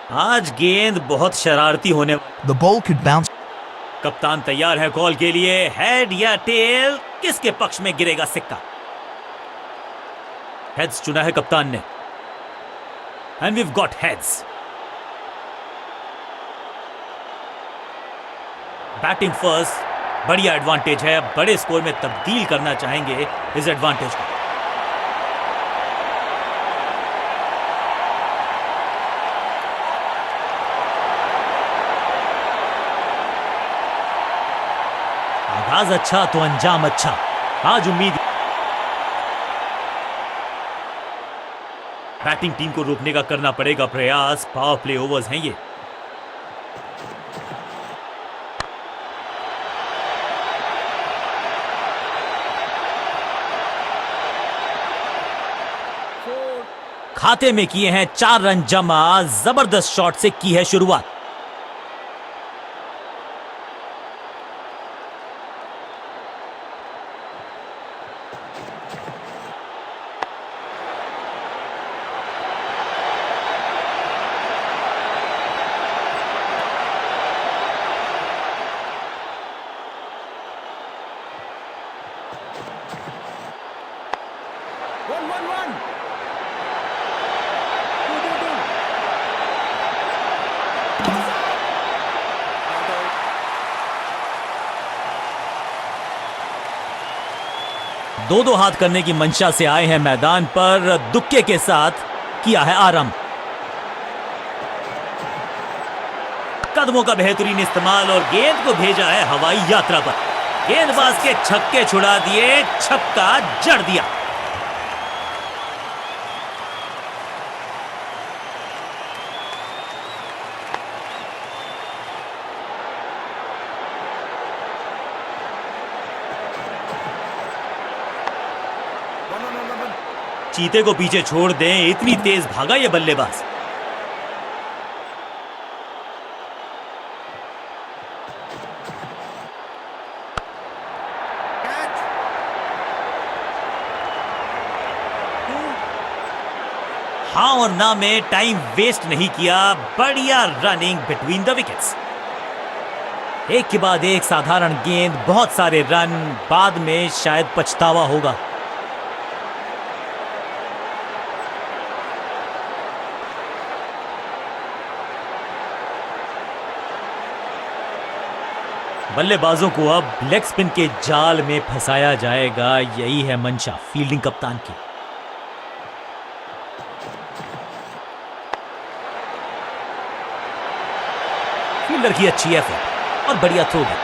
आज गेंद बहुत शरारती होने The ball could bounce. कप्तान तैयार है कॉल के लिए। हेड या टेल, किसके पक्ष में गिरेगा सिक्का? हेड्स चुना है कप्तान ने। And we've got heads. Batting first, बढ़िया एडवांटेज है। बड़े स्कोर में तब्दील करना चाहेंगे इस एडवांटेज को। आगाज अच्छा तो अंजाम अच्छा। आज उम्मीद बैटिंग टीम को रोकने का करना पड़ेगा प्रयास। पावर प्ले ओवर्स हैं ये। खाते में किए हैं 4 रन जमा। जबरदस्त शॉट से की है शुरुआत। दो हाथ करने की मंशा से आए हैं मैदान पर। दुक्के के साथ किया है आरंभ। कदमों का बेहतरीन इस्तेमाल और गेंद को भेजा है हवाई यात्रा पर। गेंदबाज के छक्के छुड़ा दिए, छक्का जड़ दिया। चीते को पीछे छोड़ दें, इतनी तेज भागा ये बल्लेबाज। हाँ और ना में टाइम वेस्ट नहीं किया। बढ़िया रनिंग बिटवीन द विकेट्स। एक के बाद एक साधारण गेंद, बहुत सारे रन। बाद में शायद पछतावा होगा। बल्लेबाजों को अब लेग स्पिन के जाल में फंसाया जाएगा। यही है मंशा फील्डिंग कप्तान की। फील्डर की अच्छी एफर्ट और बढ़िया थ्रो भी।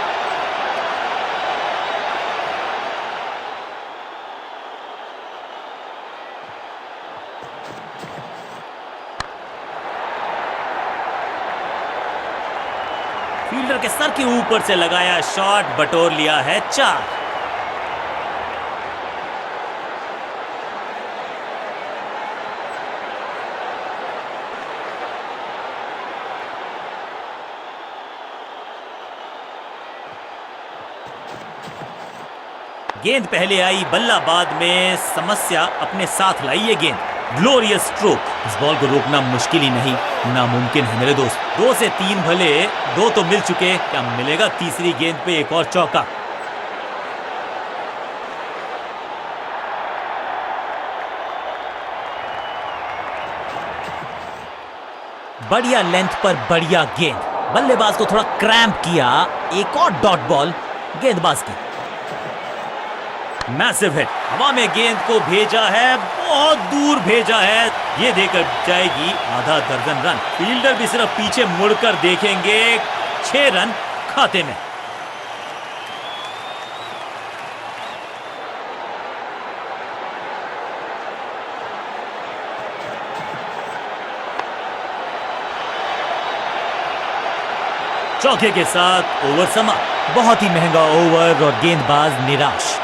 फील्डर के सर के ऊपर से लगाया शॉट, बटोर लिया है 4। गेंद पहले आई, बल्ला बाद में। समस्या अपने साथ लाई ये गेंद। Glorious stroke. इस बॉल को रोकना मुश्किल ही नहीं, नामुमकिन है मेरे दोस्त। 2 से 3 भले, 2 तो मिल चुके। क्या मिलेगा तीसरी गेंद पे एक और चौका? बढ़िया लेंथ पर बढ़िया गेंद। बल्लेबाज को थोड़ा क्रैम्प किया। एक और डॉट बॉल गेंदबाज की। Massive hit. हवा में गेंद को भेजा है, बहुत दूर भेजा है। ये देकर जाएगी आधा दर्जन रन। फील्डर भी सिर्फ पीछे मुड़कर देखेंगे। 6 रन खाते में। चौके के साथ ओवर समाप्त। बहुत ही महंगा ओवर और गेंदबाज निराश।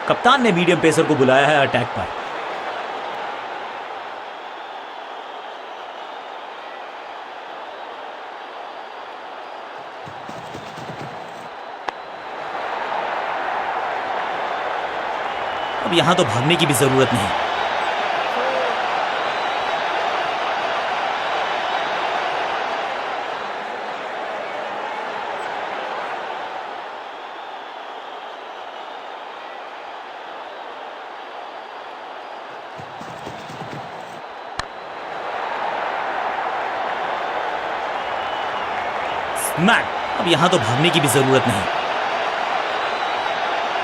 कप्तान ने मीडियम पेसर को बुलाया है अटैक पर। अब यहाँ तो भागने की भी जरूरत नहीं। स्मैक, अब यहाँ तो भागने की भी जरूरत नहीं।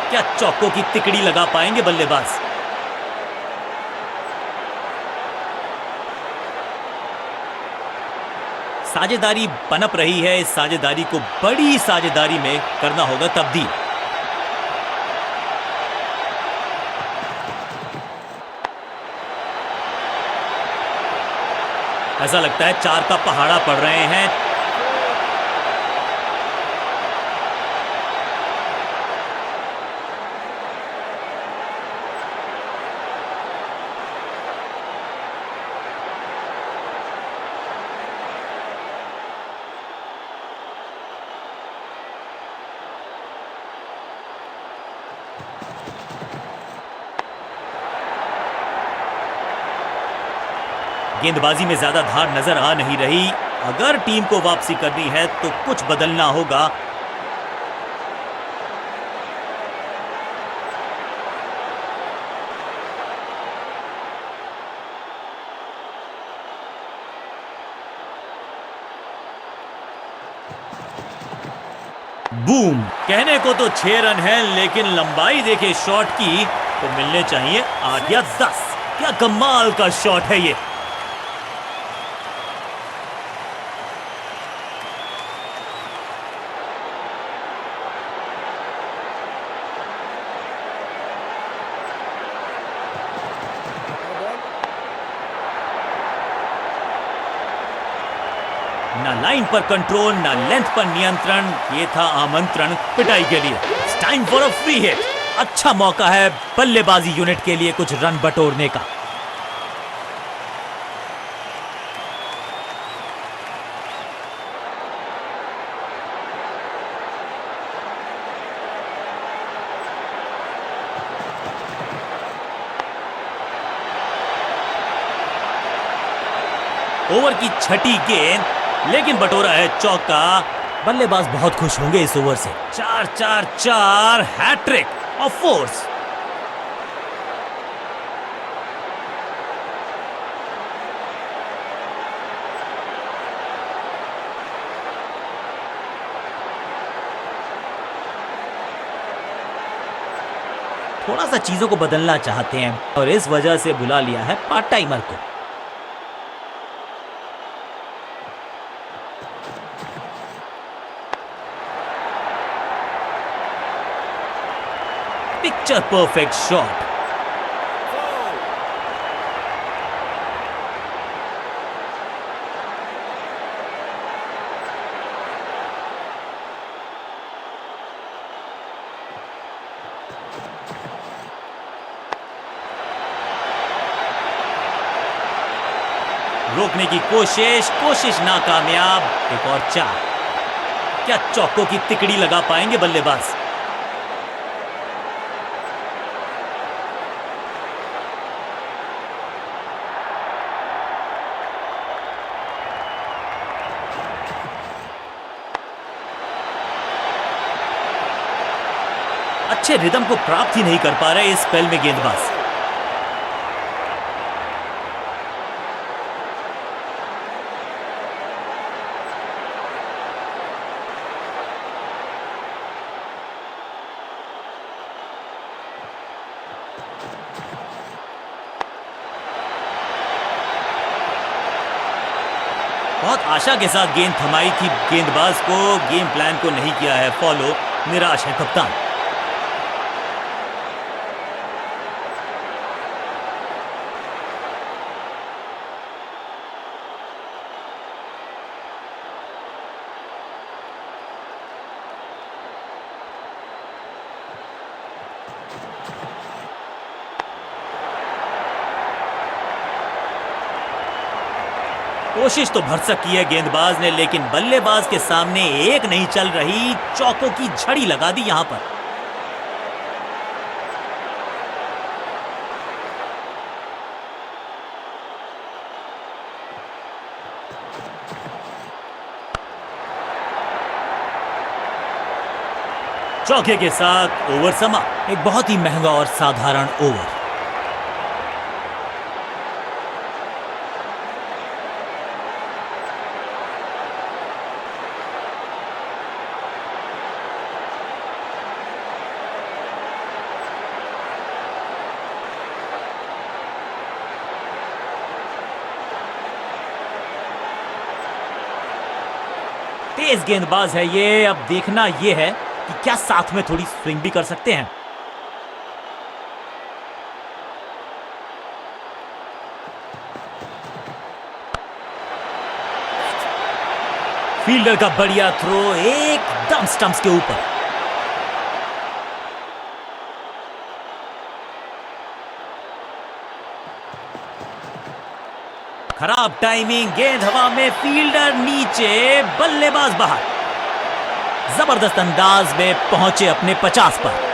क्या चौकों की तिकड़ी लगा पाएंगे बल्लेबाज? साझेदारी पनप रही है, इस साझेदारी को बड़ी साझेदारी में करना होगा तब्दील। ऐसा लगता है 4 का पहाड़ा पड़ रहे हैं। गेंदबाजी में ज्यादा धार नजर आ नहीं रही। अगर टीम को वापसी करनी है तो कुछ बदलना होगा। बूम, कहने को तो 6 रन है, लेकिन लंबाई देखे शॉट की तो मिलने चाहिए 8 या 10। क्या कमाल का शॉट है ये। ना लाइन पर कंट्रोल, ना लेंथ पर नियंत्रण। ये था आमंत्रण पिटाई के लिए। Time for a free hit. अच्छा मौका है बल्लेबाजी यूनिट के लिए कुछ रन बटोरने का। ओवर की छठी गेंद, लेकिन बटोरा है चौका। बल्लेबाज बहुत खुश होंगे इस ओवर से। 4-4-4 हैट्रिक ऑफ फोर्स। थोड़ा सा चीजों को बदलना चाहते हैं और इस वजह से बुला लिया है पार्ट टाइमर को। Picture perfect shot. रोकने की कोशिश नाकामयाब। एक और 4। क्या चौकों की तिकड़ी लगा पाएंगे बल्लेबाज? अच्छे रिदम को प्राप्त ही नहीं कर पा रहे इस स्पेल में गेंदबाज। बहुत आशा के साथ गेंद थमाई थी गेंदबाज को, गेम प्लान को नहीं किया है फॉलो। निराश है कप्तान। कोशिश तो भरसक की है गेंदबाज ने, लेकिन बल्लेबाज के सामने एक नहीं चल रही। चौकों की झड़ी लगा दी यहां पर। चौके के साथ ओवर समाप्त। एक बहुत ही महंगा और साधारण ओवर। तेज गेंदबाज है ये। अब देखना ये है कि क्या साथ में थोड़ी स्विंग भी कर सकते हैं। फील्डर का बढ़िया थ्रो एकदम स्टंप्स के ऊपर। खराब टाइमिंग, गेंद हवा में, फील्डर नीचे, बल्लेबाज बाहर। जबरदस्त अंदाज में पहुंचे अपने 50 पर।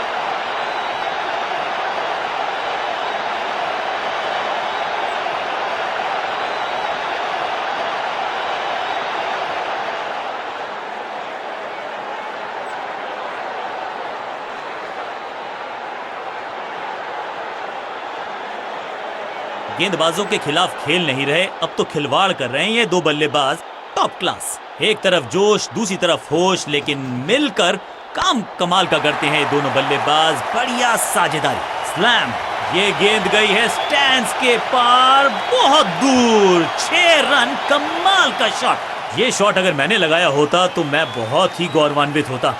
गेंदबाजों के खिलाफ खेल नहीं रहे, अब तो खिलवाड़ कर रहे हैं ये दो बल्लेबाज। Top class. एक तरफ जोश, दूसरी तरफ होश, लेकिन मिलकर काम कमाल का करते हैं दोनों बल्लेबाज। बढ़िया साझेदारी। स्लैम। ये गेंद गई है स्टैंड्स के पार, बहुत दूर। 6 रन। कमाल का शॉट। ये शॉट अगर मैंने लगाया होता तो मैं बहुत ही गौरवान्वित होता।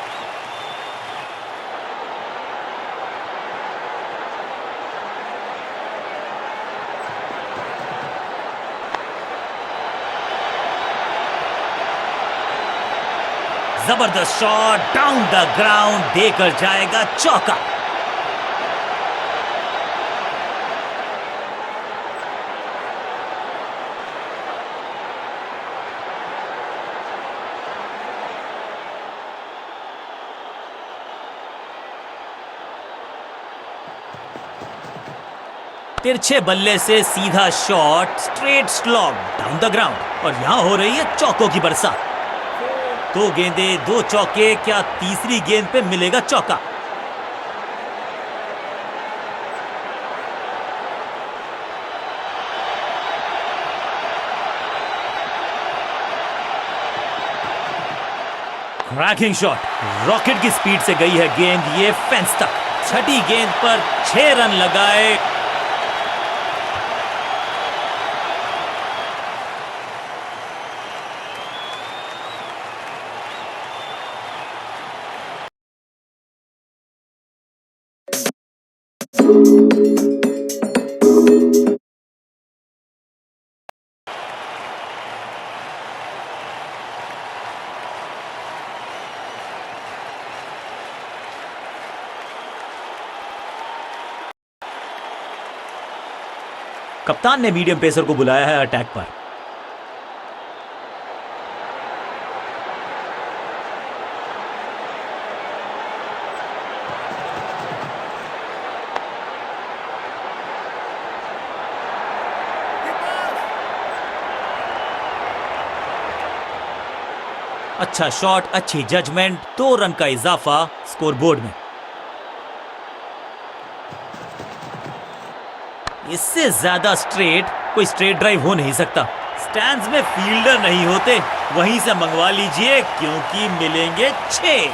जबरदस्त शॉट डाउन द ग्राउंड, देकर जाएगा चौका। तिरछे बल्ले से सीधा shot, straight slog down the ground, और यहां हो रही है चौकों की बरसात। 2 गेंदे 2 चौके, क्या तीसरी गेंद पे मिलेगा चौका? क्रैकिंग शॉट, रॉकेट की स्पीड से गई है गेंद ये फेंस तक। छठी गेंद पर 6 रन लगाए। कप्तान ने मीडियम पेसर को बुलाया है अटैक पर। अच्छा शॉट, अच्छी जजमेंट, 2 रन का इजाफा स्कोरबोर्ड में। इससे ज्यादा स्ट्रेट कोई स्ट्रेट ड्राइव हो नहीं सकता। स्टैंड्स में फील्डर नहीं होते, वहीं से मंगवा लीजिए क्योंकि मिलेंगे 6।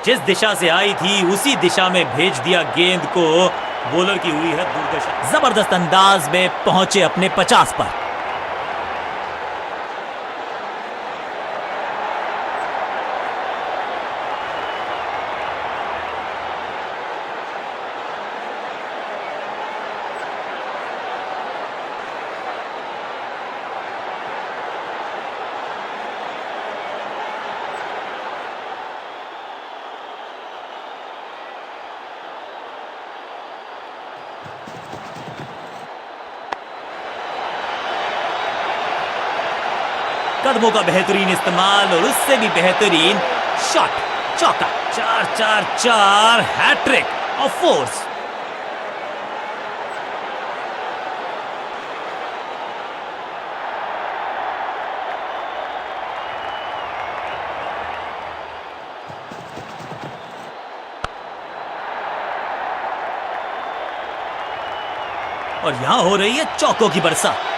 जिस दिशा से आई थी उसी दिशा में भेज दिया गेंद को। बॉलर की हुई है दुर्दशा। जबरदस्त अंदाज में पहुंचे अपने 50 पर। कदमों का बेहतरीन इस्तेमाल और उससे भी बेहतरीन शॉट, चौका। 4-4-4 हैट्रिक ऑफ फोर्स। और यहां हो रही है चौकों की बरसात।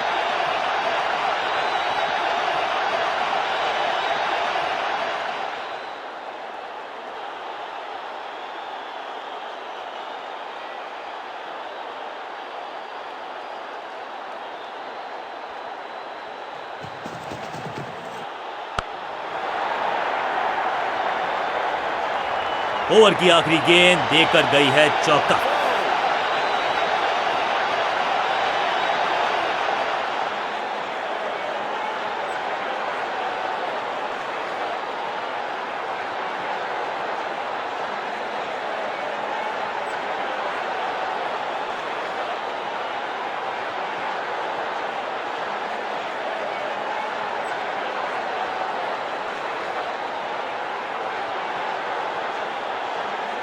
ओवर की आखिरी गेंद देकर गई है चौका।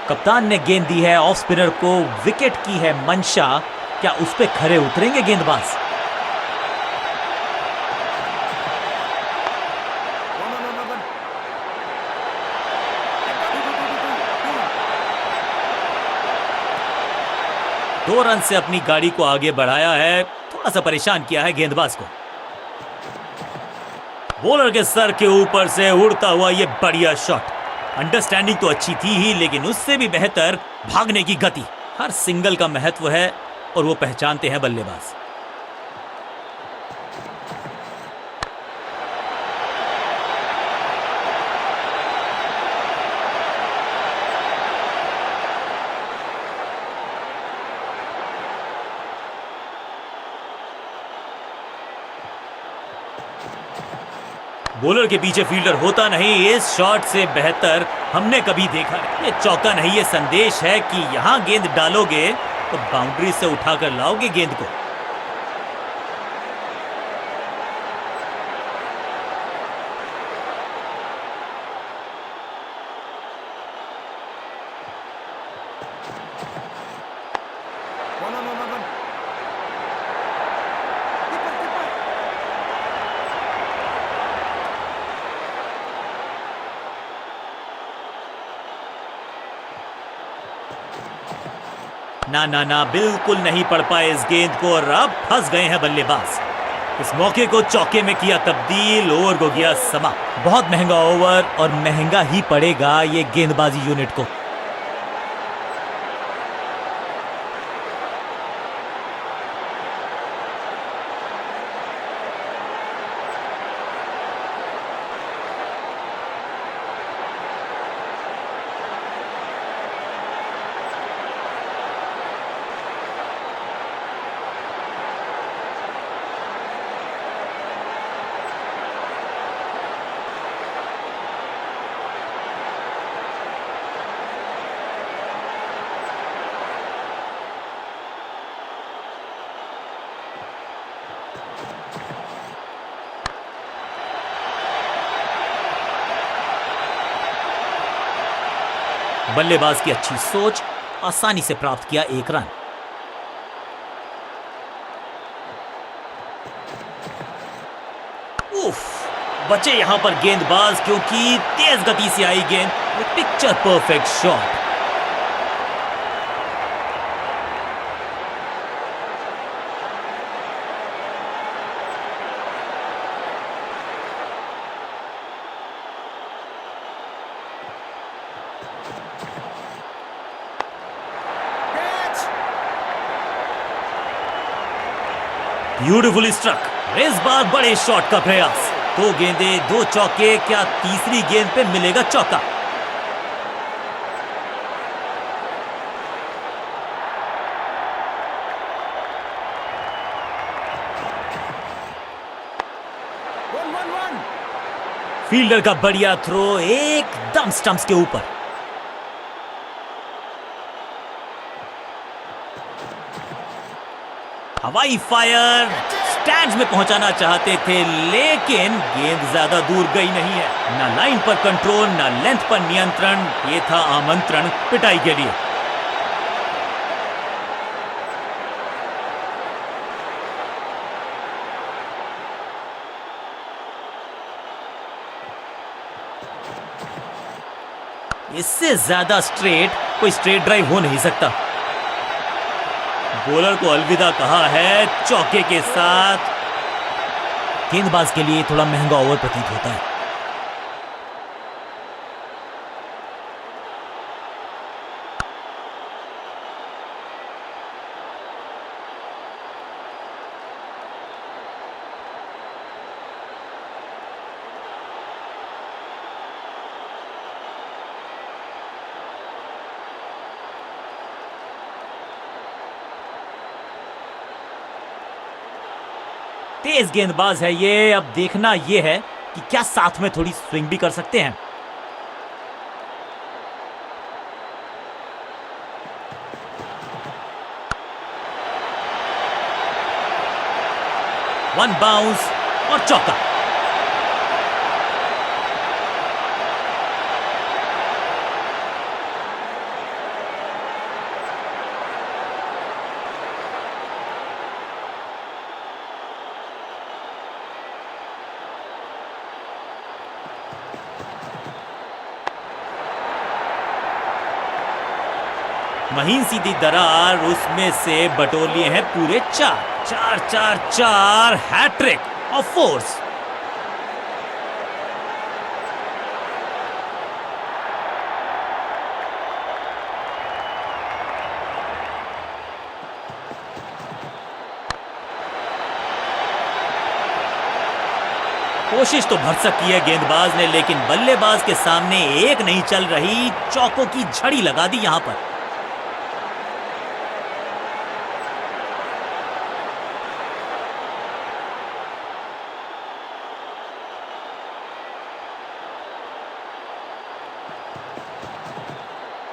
कप्तान ने गेंद दी है ऑफ स्पिनर को, विकेट की है मंशा। क्या उस पे खरे उतरेंगे गेंदबाज? दो रन से अपनी गाड़ी को आगे बढ़ाया है, थोड़ा सा परेशान किया है गेंदबाज को। बॉलर के सर के ऊपर से उड़ता हुआ ये बढ़िया शॉट। अंडरस्टैंडिंग तो अच्छी थी ही, लेकिन उससे भी बेहतर भागने की गति। हर सिंगल का महत्व है और वो पहचानते हैं बल्लेबाज। बॉलर के पीछे फील्डर होता नहीं, इस शॉट से बेहतर हमने कभी देखा नहीं। ये चौका नहीं, ये संदेश है कि यहां गेंद डालोगे तो बाउंड्री से उठाकर लाओगे गेंद को। ना ना ना, बिल्कुल नहीं पड़ पाए इस गेंद को और अब फंस गए हैं बल्लेबाज। इस मौके को चौके में किया तब्दील, ओवर को गया समा। बहुत महंगा ओवर और महंगा ही पड़ेगा ये गेंदबाजी यूनिट को। बल्लेबाज की अच्छी सोच, आसानी से प्राप्त किया एक रन। उफ, बचे यहां पर गेंदबाज क्योंकि तेज गति से आई गेंद, picture perfect shot. Beautifully struck. इस बार बड़े शॉट का प्रयास। दो गेंदे, दो चौके, क्या तीसरी गेंद पे मिलेगा चौका? फील्डर का बढ़िया थ्रो एकदम स्टंप्स के ऊपर। हवाई फायर, स्टैंड्स में पहुंचाना चाहते थे लेकिन गेंद ज्यादा दूर गई नहीं है। ना लाइन पर कंट्रोल, ना लेंथ पर नियंत्रण। ये था आमंत्रण पिटाई के लिए। इससे ज्यादा स्ट्रेट कोई स्ट्रेट ड्राइव हो नहीं सकता। बॉलर को अलविदा कहा है चौके के साथ। गेंदबाज के लिए थोड़ा महंगा ओवर प्रतीत होता है। तेज गेंदबाज है ये। अब देखना ये है कि क्या साथ में थोड़ी स्विंग भी कर सकते हैं। वन बाउंस और चौका। महीन सीधी दरार, उसमें से बटोर लिए हैं पूरे चार। चार चार चार, हैट्रिक ऑफ फोर्स। कोशिश तो भरसक की है गेंदबाज ने, लेकिन बल्लेबाज के सामने एक नहीं चल रही। चौकों की झड़ी लगा दी यहां पर।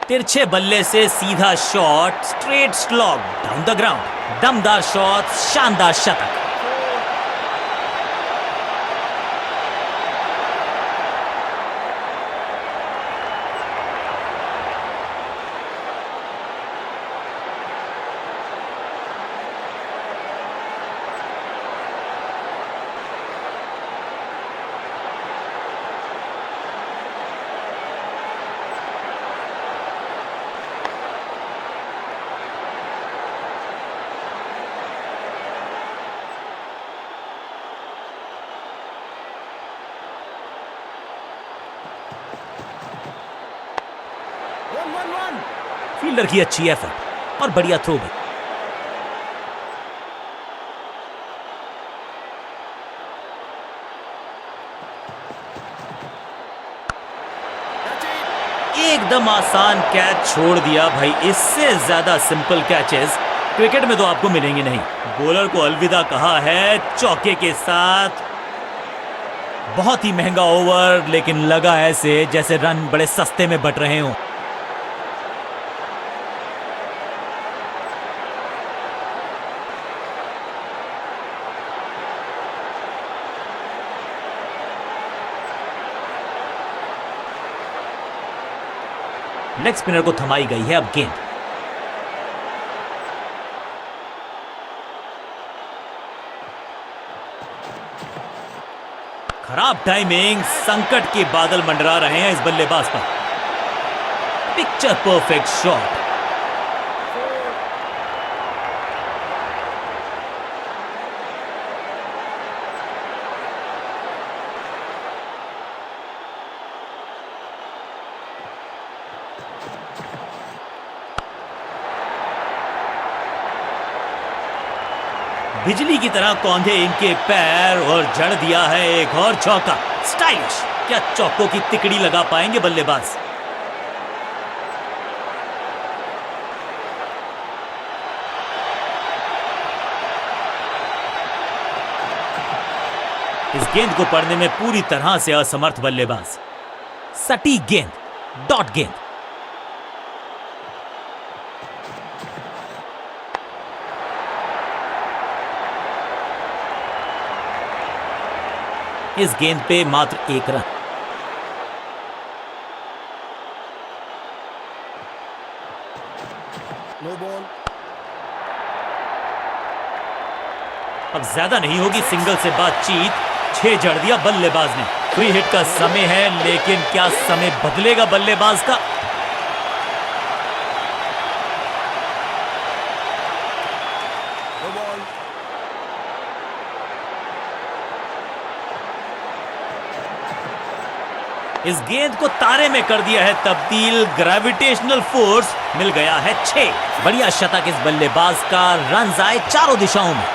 तिरछे बल्ले से सीधा shot, straight slog down the ground. दमदार शॉट, शानदार शतक। फील्डर की अच्छी एफर्ट और बढ़िया थ्रो भी। एकदम आसान कैच छोड़ दिया भाई। इससे ज्यादा सिंपल कैचेस क्रिकेट में तो आपको मिलेंगे नहीं। बॉलर को अलविदा कहा है चौके के साथ। बहुत ही महंगा ओवर, लेकिन लगा ऐसे जैसे रन बड़े सस्ते में बट रहे हों। लेग स्पिनर को थमाई गई है अब गेंद। खराब टाइमिंग, संकट के बादल मंडरा रहे हैं इस बल्लेबाज पर। Picture perfect shot. बिजली की तरह कौंधे इनके पैर और जड़ दिया है एक और चौका। स्टाइलिश। क्या चौकों की तिकड़ी लगा पाएंगे बल्लेबाज? इस गेंद को पढ़ने में पूरी तरह से असमर्थ बल्लेबाज। सटीक गेंद, डॉट गेंद। इस गेंद पे मात्र एक रन। No ball. अब ज्यादा नहीं होगी सिंगल से बातचीत। 6 जड़ दिया बल्लेबाज ने। फ्री हिट का समय है, लेकिन क्या समय बदलेगा बल्लेबाज का? इस गेंद को तारे में कर दिया है तब्दील, ग्रेविटेशनल फोर्स मिल गया है 6। बढ़िया शतक इस बल्लेबाज का, रन आए चारों दिशाओं में।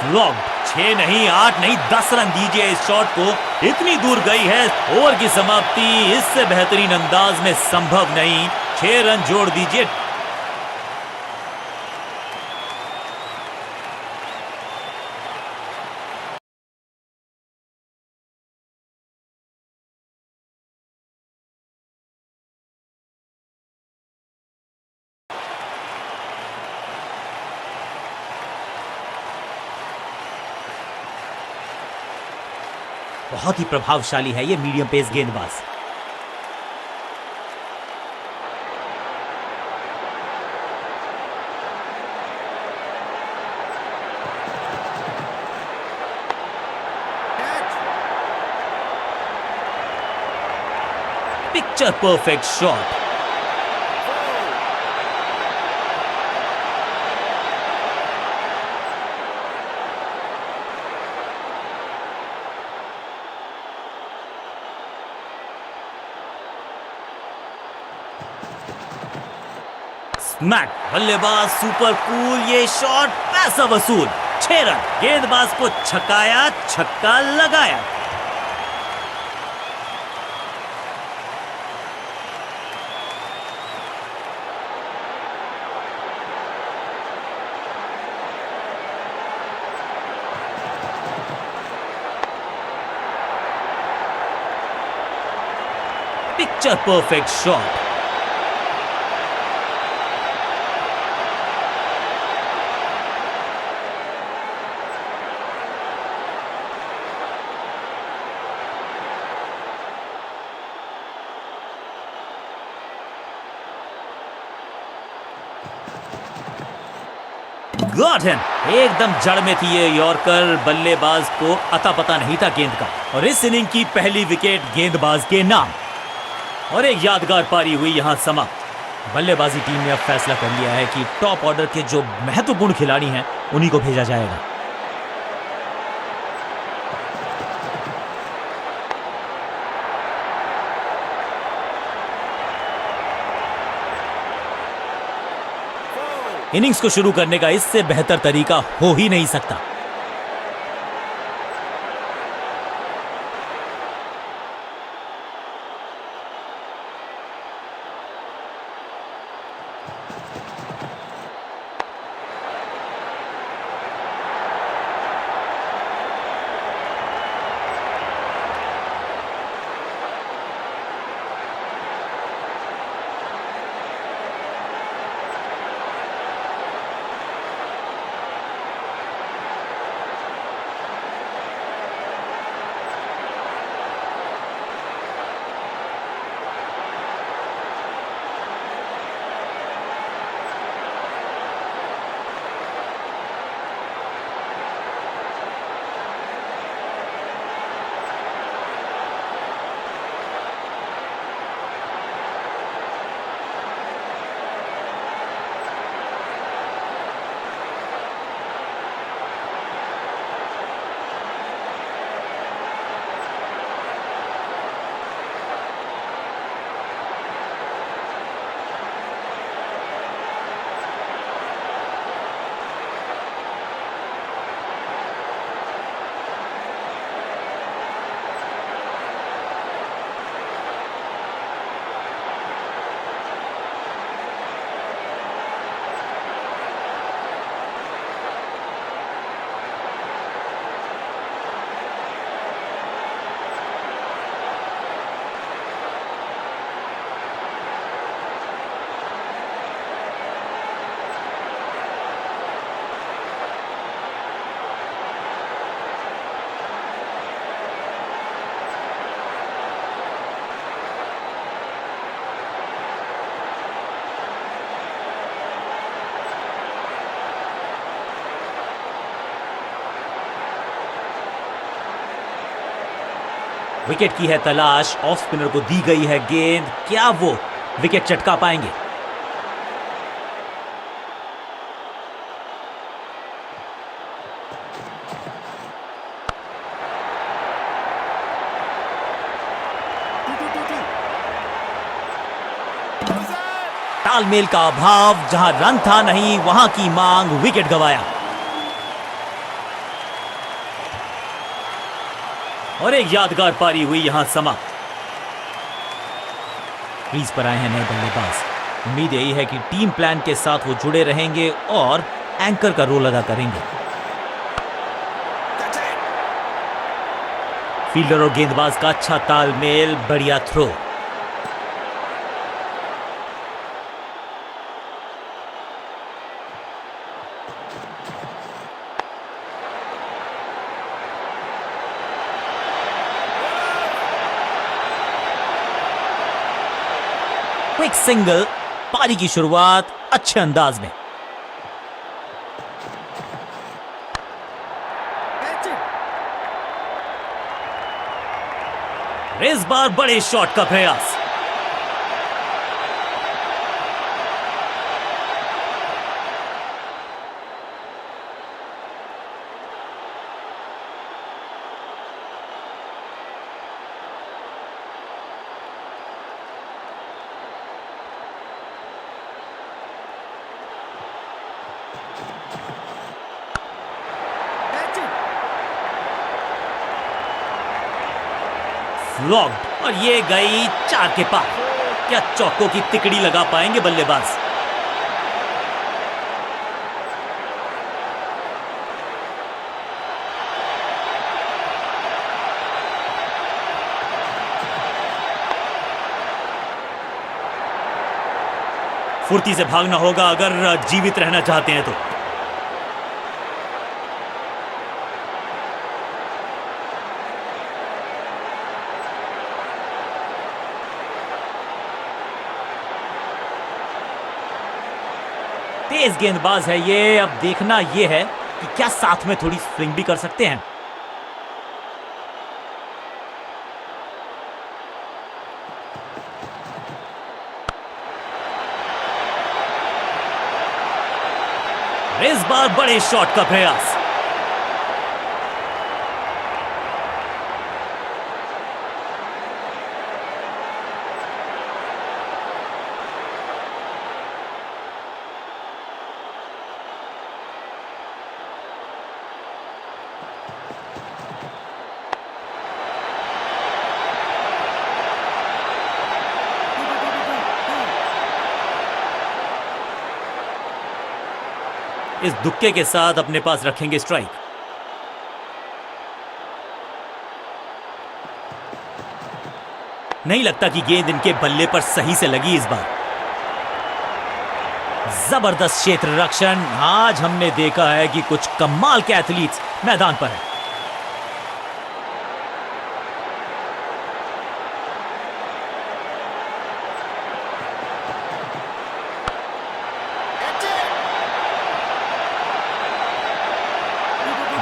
लॉन्ग 6 नहीं 8 नहीं 10 रन दीजिए इस शॉट को, इतनी दूर गई है। ओवर की समाप्ति इससे बेहतरीन अंदाज में संभव नहीं। 6 रन जोड़ दीजिए। बहुत ही प्रभावशाली है ये मीडियम पेस गेंदबाज। Picture perfect shot. स्मैक, बल्लेबाज सुपर कूल, ये शॉट पैसा वसूल। 6 रन, गेंदबाज को छकाया, छक्का लगाया। Picture perfect shot. Got him, एकदम जड़ में थी ये यॉर्कर, बल्लेबाज को अता पता नहीं था गेंद का, और इस इनिंग की पहली विकेट गेंदबाज के नाम। और एक यादगार पारी हुई यहां समाप्त। बल्लेबाजी टीम ने अब फैसला कर लिया है कि टॉप ऑर्डर के जो महत्वपूर्ण खिलाड़ी हैं उन्हीं को भेजा जाएगा। इनिंग्स को शुरू करने का इससे बेहतर तरीका हो ही नहीं सकता। विकेट की है तलाश, ऑफ स्पिनर को दी गई है गेंद, क्या वो विकेट चटका पाएंगे? तालमेल का अभाव, जहां रन था नहीं वहां की मांग, विकेट गंवाया। और एक यादगार पारी हुई यहां समाप्त। क्रीज पर आए हैं नए बल्लेबाज। उम्मीद यही है कि टीम प्लान के साथ वो जुड़े रहेंगे और एंकर का रोल अदा करेंगे। फील्डर और गेंदबाज का अच्छा तालमेल, बढ़िया थ्रो। क्विक सिंगल, पारी की शुरुआत अच्छे अंदाज में। इस बार बड़े शॉट का प्रयास। लॉक्ड और ये गई 4 के पार। क्या चौकों की तिकड़ी लगा पाएंगे बल्लेबाज? फुर्ती से भागना होगा अगर जीवित रहना चाहते हैं तो। तेज गेंदबाज है ये, अब देखना ये है कि क्या साथ में थोड़ी स्विंग भी कर सकते हैं। इस बार बड़े शॉट का प्रयास। इस दुक्के के साथ अपने पास रखेंगे स्ट्राइक। नहीं लगता कि गेंद इनके बल्ले पर सही से लगी इस बार। जबरदस्त क्षेत्र रक्षण। आज हमने देखा है कि कुछ कमाल के एथलीट्स मैदान पर हैं।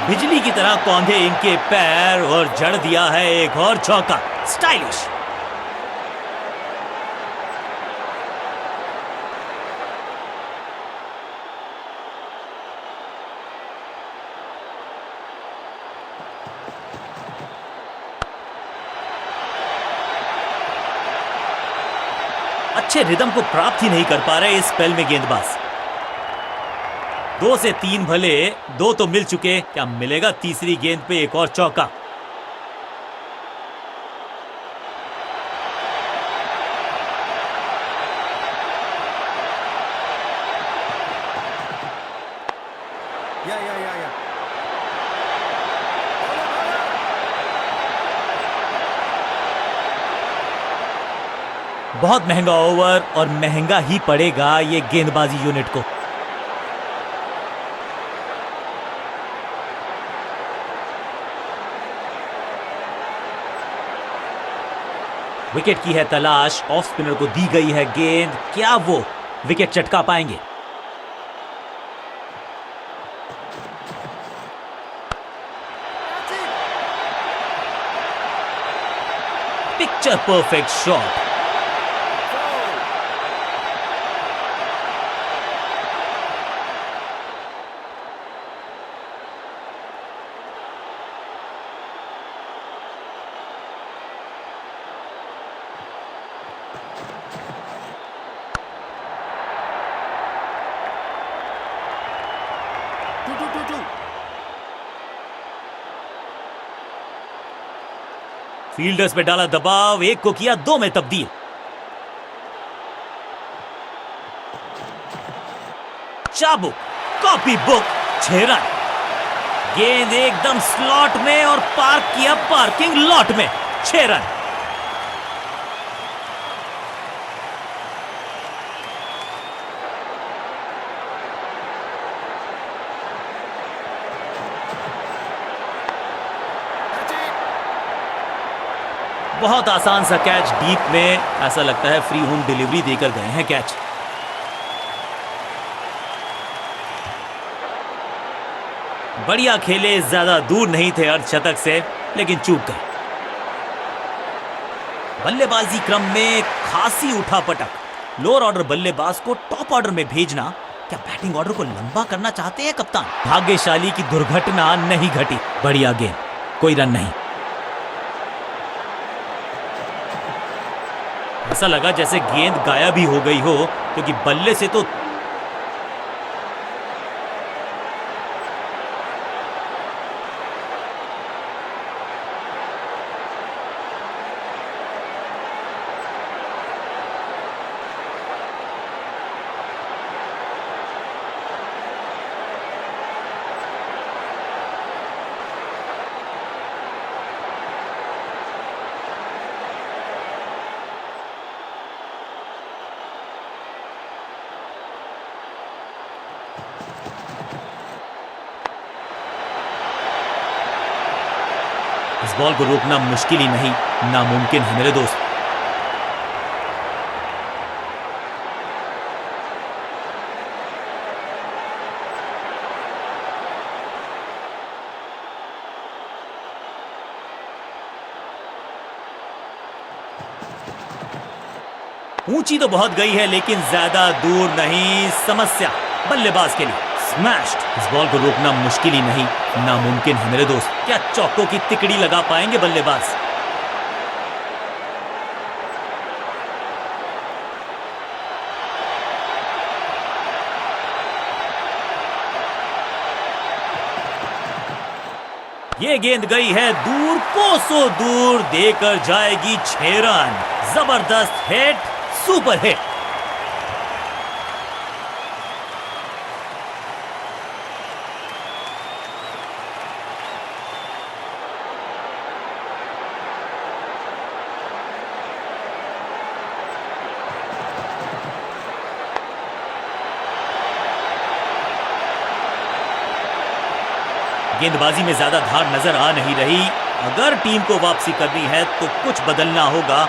बिजली की तरह कौंधे इनके पैर और जड़ दिया है एक और चौका। स्टाइलिश। अच्छे रिदम को प्राप्त ही नहीं कर पा रहे इस स्पेल में गेंदबाज। 2 से 3 भले, 2 तो मिल चुके, क्या मिलेगा तीसरी गेंद पे एक और चौका? बहुत महंगा ओवर और महंगा ही पड़ेगा ये गेंदबाजी यूनिट को। विकेट की है तलाश, ऑफ स्पिनर को दी गई है गेंद, क्या वो विकेट चटका पाएंगे? Picture perfect shot. फील्डर्स पे डाला दबाव, एक को किया 2 में तब्दील। चाबुक, कॉपी बुक, 6 रन। गेंद एकदम स्लॉट में और पार्क किया पार्किंग लॉट में, 6 रन। बहुत आसान सा कैच डीप में, ऐसा लगता है फ्री होम डिलीवरी देकर गए हैं कैच। बढ़िया खेले, ज्यादा दूर नहीं थे अर्धशतक से, लेकिन चूक गए। बल्लेबाजी क्रम में खासी उठापटक। लोअर ऑर्डर बल्लेबाज को टॉप ऑर्डर में भेजना, क्या बैटिंग ऑर्डर को लंबा करना चाहते हैं कप्तान? भाग्यशाली की दुर्घटना नहीं घटी। बढ़िया गेंद, कोई रन नहीं। ऐसा लगा जैसे गेंद गायब ही हो गई हो, क्योंकि बल्ले से तो इस बॉल को रोकना मुश्किल ही नहीं, नामुमकिन है मेरे दोस्त। ऊंची तो बहुत गई है, लेकिन ज्यादा दूर नहीं। समस्या बल्लेबाज के लिए। स्मैश्ड। इस बॉल को रोकना मुश्किल ही नहीं, नामुमकिन है मेरे दोस्त। क्या चौकों की तिकड़ी लगा पाएंगे बल्लेबाज? ये गेंद गई है दूर, कोसों दूर, देकर जाएगी 6 रन। जबरदस्त हिट, सुपर हिट। गेंदबाजी में ज्यादा धार नजर आ नहीं रही। अगर टीम को वापसी करनी है तो कुछ बदलना होगा।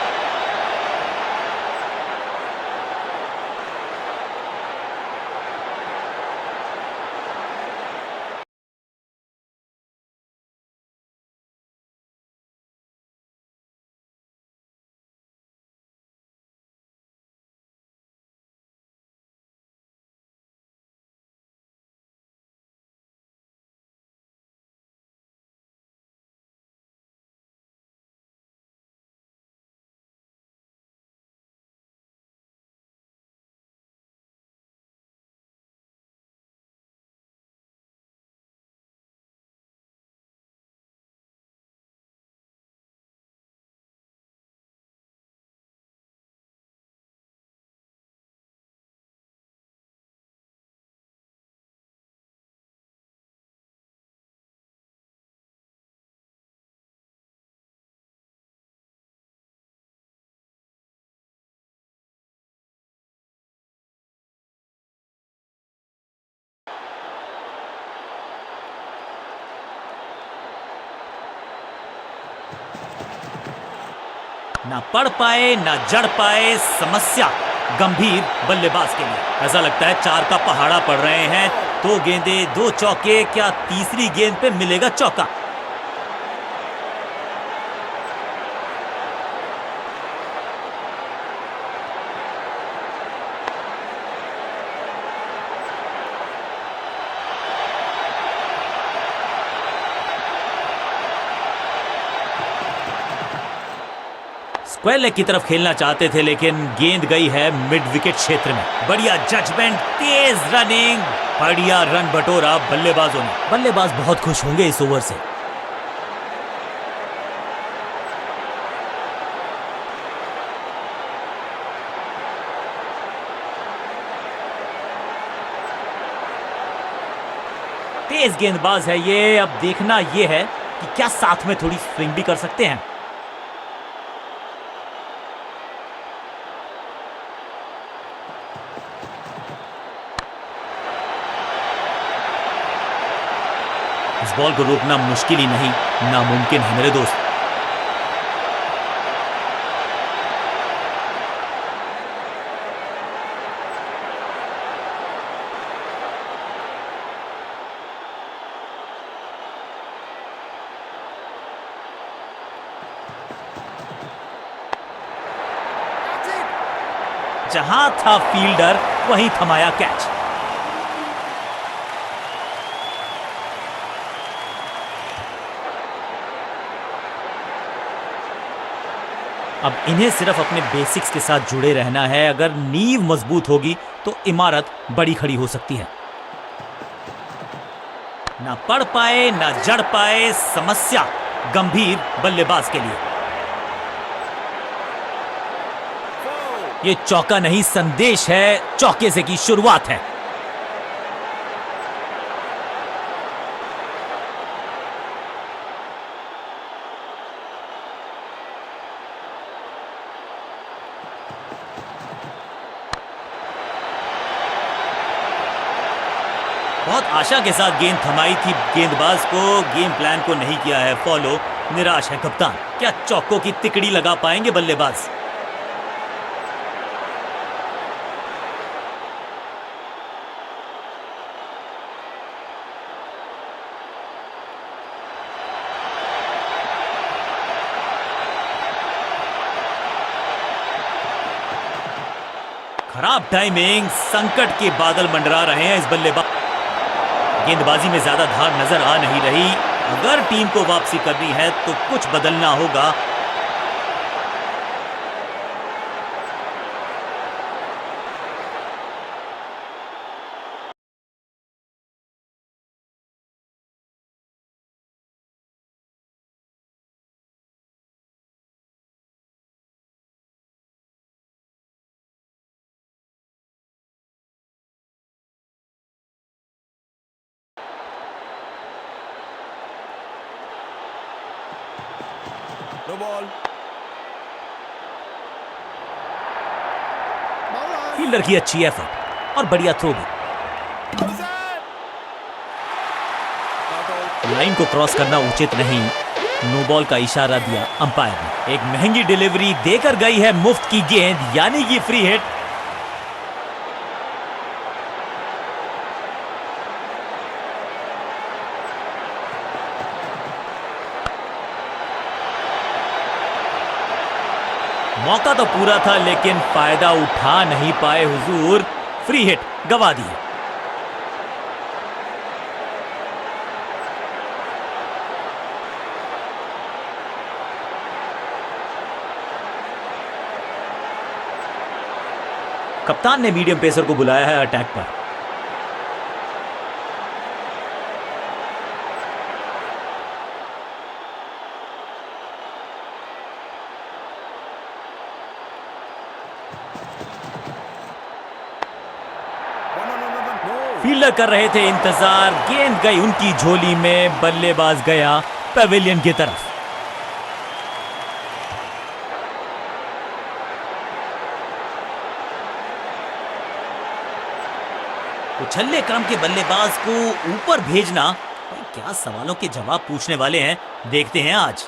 ना पढ़ पाए ना जड़ पाए, समस्या गंभीर बल्लेबाज के लिए। ऐसा लगता है 4 का पहाड़ा पड़ रहे हैं। 2 गेंदे 2 चौके, क्या तीसरी गेंद पे मिलेगा चौका? स्क्वायर लेग की तरफ खेलना चाहते थे, लेकिन गेंद गई है मिड विकेट क्षेत्र में। बढ़िया जजमेंट, तेज रनिंग, बढ़िया रन बटोरा बल्लेबाजों ने। बल्लेबाज बहुत खुश होंगे इस ओवर से। तेज गेंदबाज है ये। अब देखना ये है कि क्या साथ में थोड़ी स्विंग भी कर सकते हैं। इस बॉल को रोकना मुश्किल ही नहीं, नामुमकिन है मेरे दोस्त। जहां था फील्डर वहीं थमाया कैच। अब इन्हें सिर्फ अपने बेसिक्स के साथ जुड़े रहना है। अगर नींव मजबूत होगी तो इमारत बड़ी खड़ी हो सकती है। ना पढ़ पाए ना जड़ पाए, समस्या गंभीर बल्लेबाज के लिए। ये चौका नहीं, संदेश है, चौके से की शुरुआत है। बहुत आशा के साथ गेंद थमाई थी गेंदबाज को, गेम प्लान को नहीं किया है फॉलो। निराश है कप्तान। क्या चौकों की तिकड़ी लगा पाएंगे बल्लेबाज? खराब टाइमिंग, संकट के बादल मंडरा रहे हैं इस बल्लेबाज। गेंदबाजी में ज्यादा धार नजर आ नहीं रही। अगर टीम को वापसी करनी है तो कुछ बदलना होगा। No ball. फील्डर की अच्छी एफर्ट और बढ़िया थ्रो भी। लाइन को क्रॉस करना उचित नहीं, नो बॉल का इशारा दिया अंपायर ने। एक महंगी डिलीवरी देकर गई है मुफ्त की गेंद, यानी कि फ्री हिट। मौका तो पूरा था लेकिन फायदा उठा नहीं पाए हुजूर। फ्री हिट गवा दी। कप्तान ने मीडियम पेसर को बुलाया है अटैक पर। फील्डर कर रहे थे इंतजार, गेंद गई उनकी झोली में, बल्लेबाज गया पवेलियन की तरफ। उछल्ले क्रम के बल्लेबाज को ऊपर भेजना, क्या सवालों के जवाब पूछने वाले हैं, देखते हैं आज।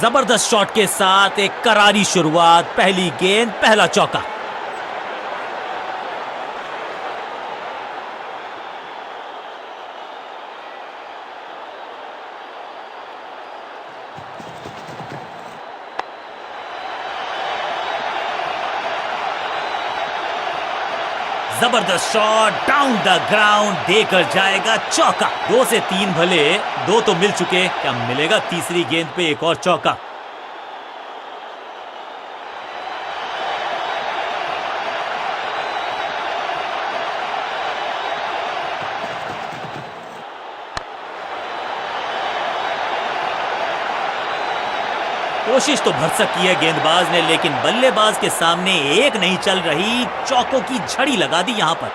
जबरदस्त शॉट के साथ एक करारी शुरुआत, पहली गेंद पहला चौका। जबरदस्त शॉट डाउन द ग्राउंड देकर जाएगा चौका। 2 से 3 भले, 2 तो मिल चुके, क्या मिलेगा तीसरी गेंद पे एक और चौका। कोशिश तो भरसक की है गेंदबाज ने, लेकिन बल्लेबाज के सामने एक नहीं चल रही, चौकों की झड़ी लगा दी यहां पर।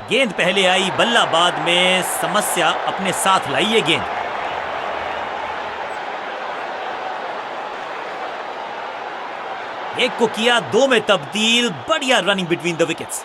गेंद पहले आई, बल्ला बाद में, समस्या अपने साथ लाई ये गेंद। एक को किया 2 में तब्दील, बढ़िया रनिंग बिटवीन द विकेट्स।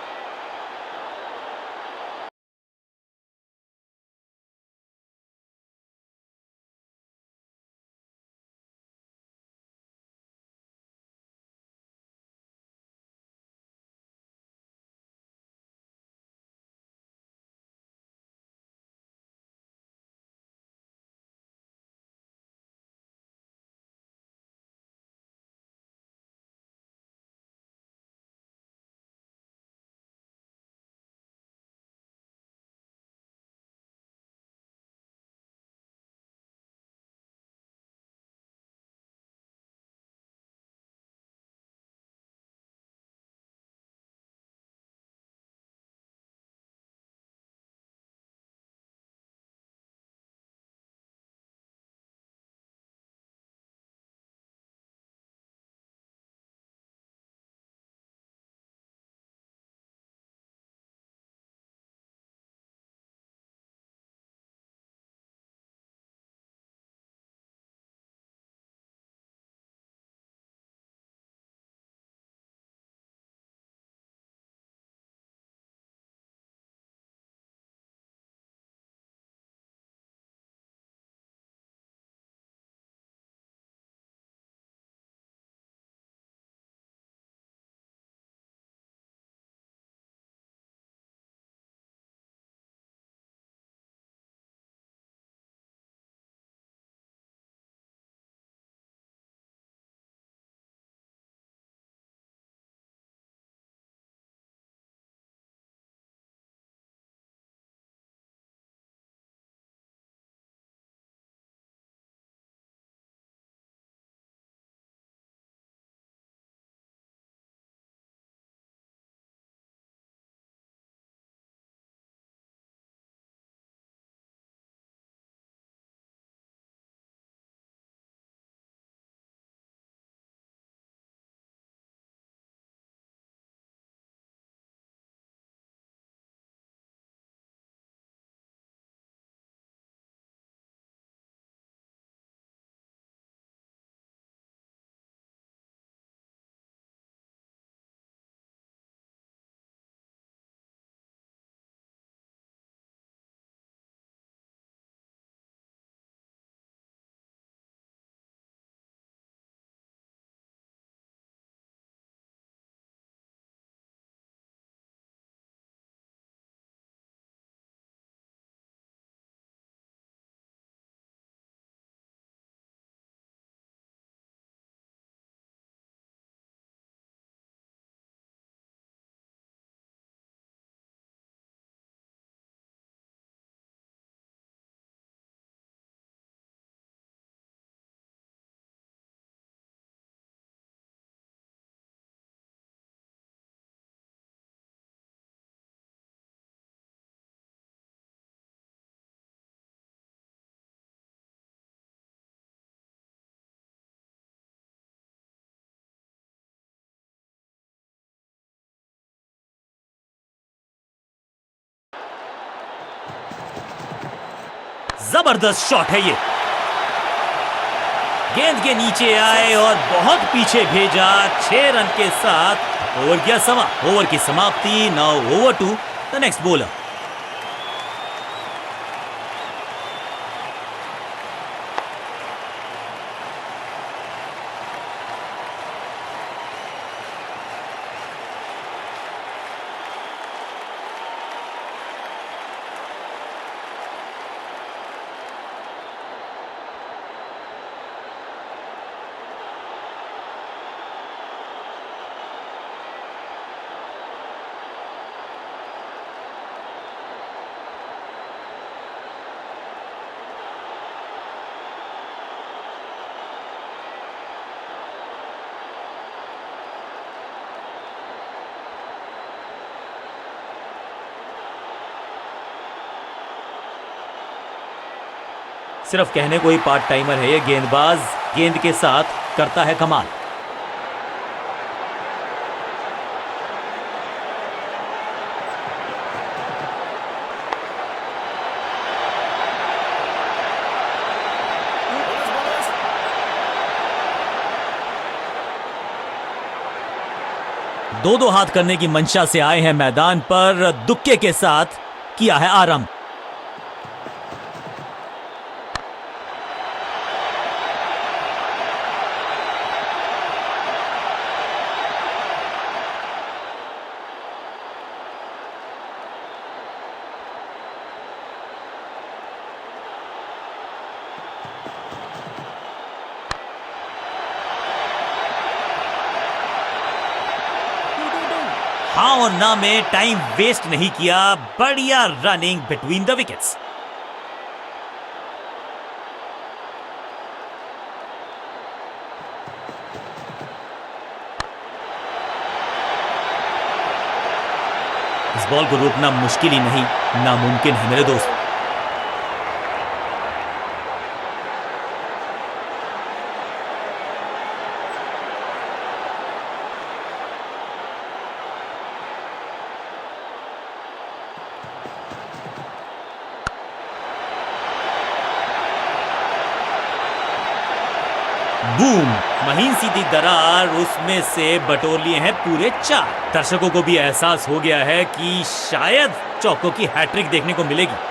जबरदस्त शॉट है ये, गेंद के नीचे आए और बहुत पीछे भेजा। 6 रन के साथ ओवर किया समा, ओवर की समाप्ति। Now over to the next bowler. सिर्फ कहने को ही पार्ट टाइमर है ये गेंदबाज, गेंद के साथ करता है कमाल। दो दो हाथ करने की मंशा से आए हैं मैदान पर, दुक्के के साथ किया है आरंभ। हाँ और ना में टाइम वेस्ट नहीं किया, बढ़िया रनिंग बिटवीन द विकेट्स। इस बॉल को रोकना मुश्किल ही नहीं, नामुमकिन है मेरे दोस्त। बूम, महीन सीधी दरार, उसमें से बटोर लिए हैं पूरे 4। दर्शकों को भी एहसास हो गया है कि शायद चौकों की हैट्रिक देखने को मिलेगी।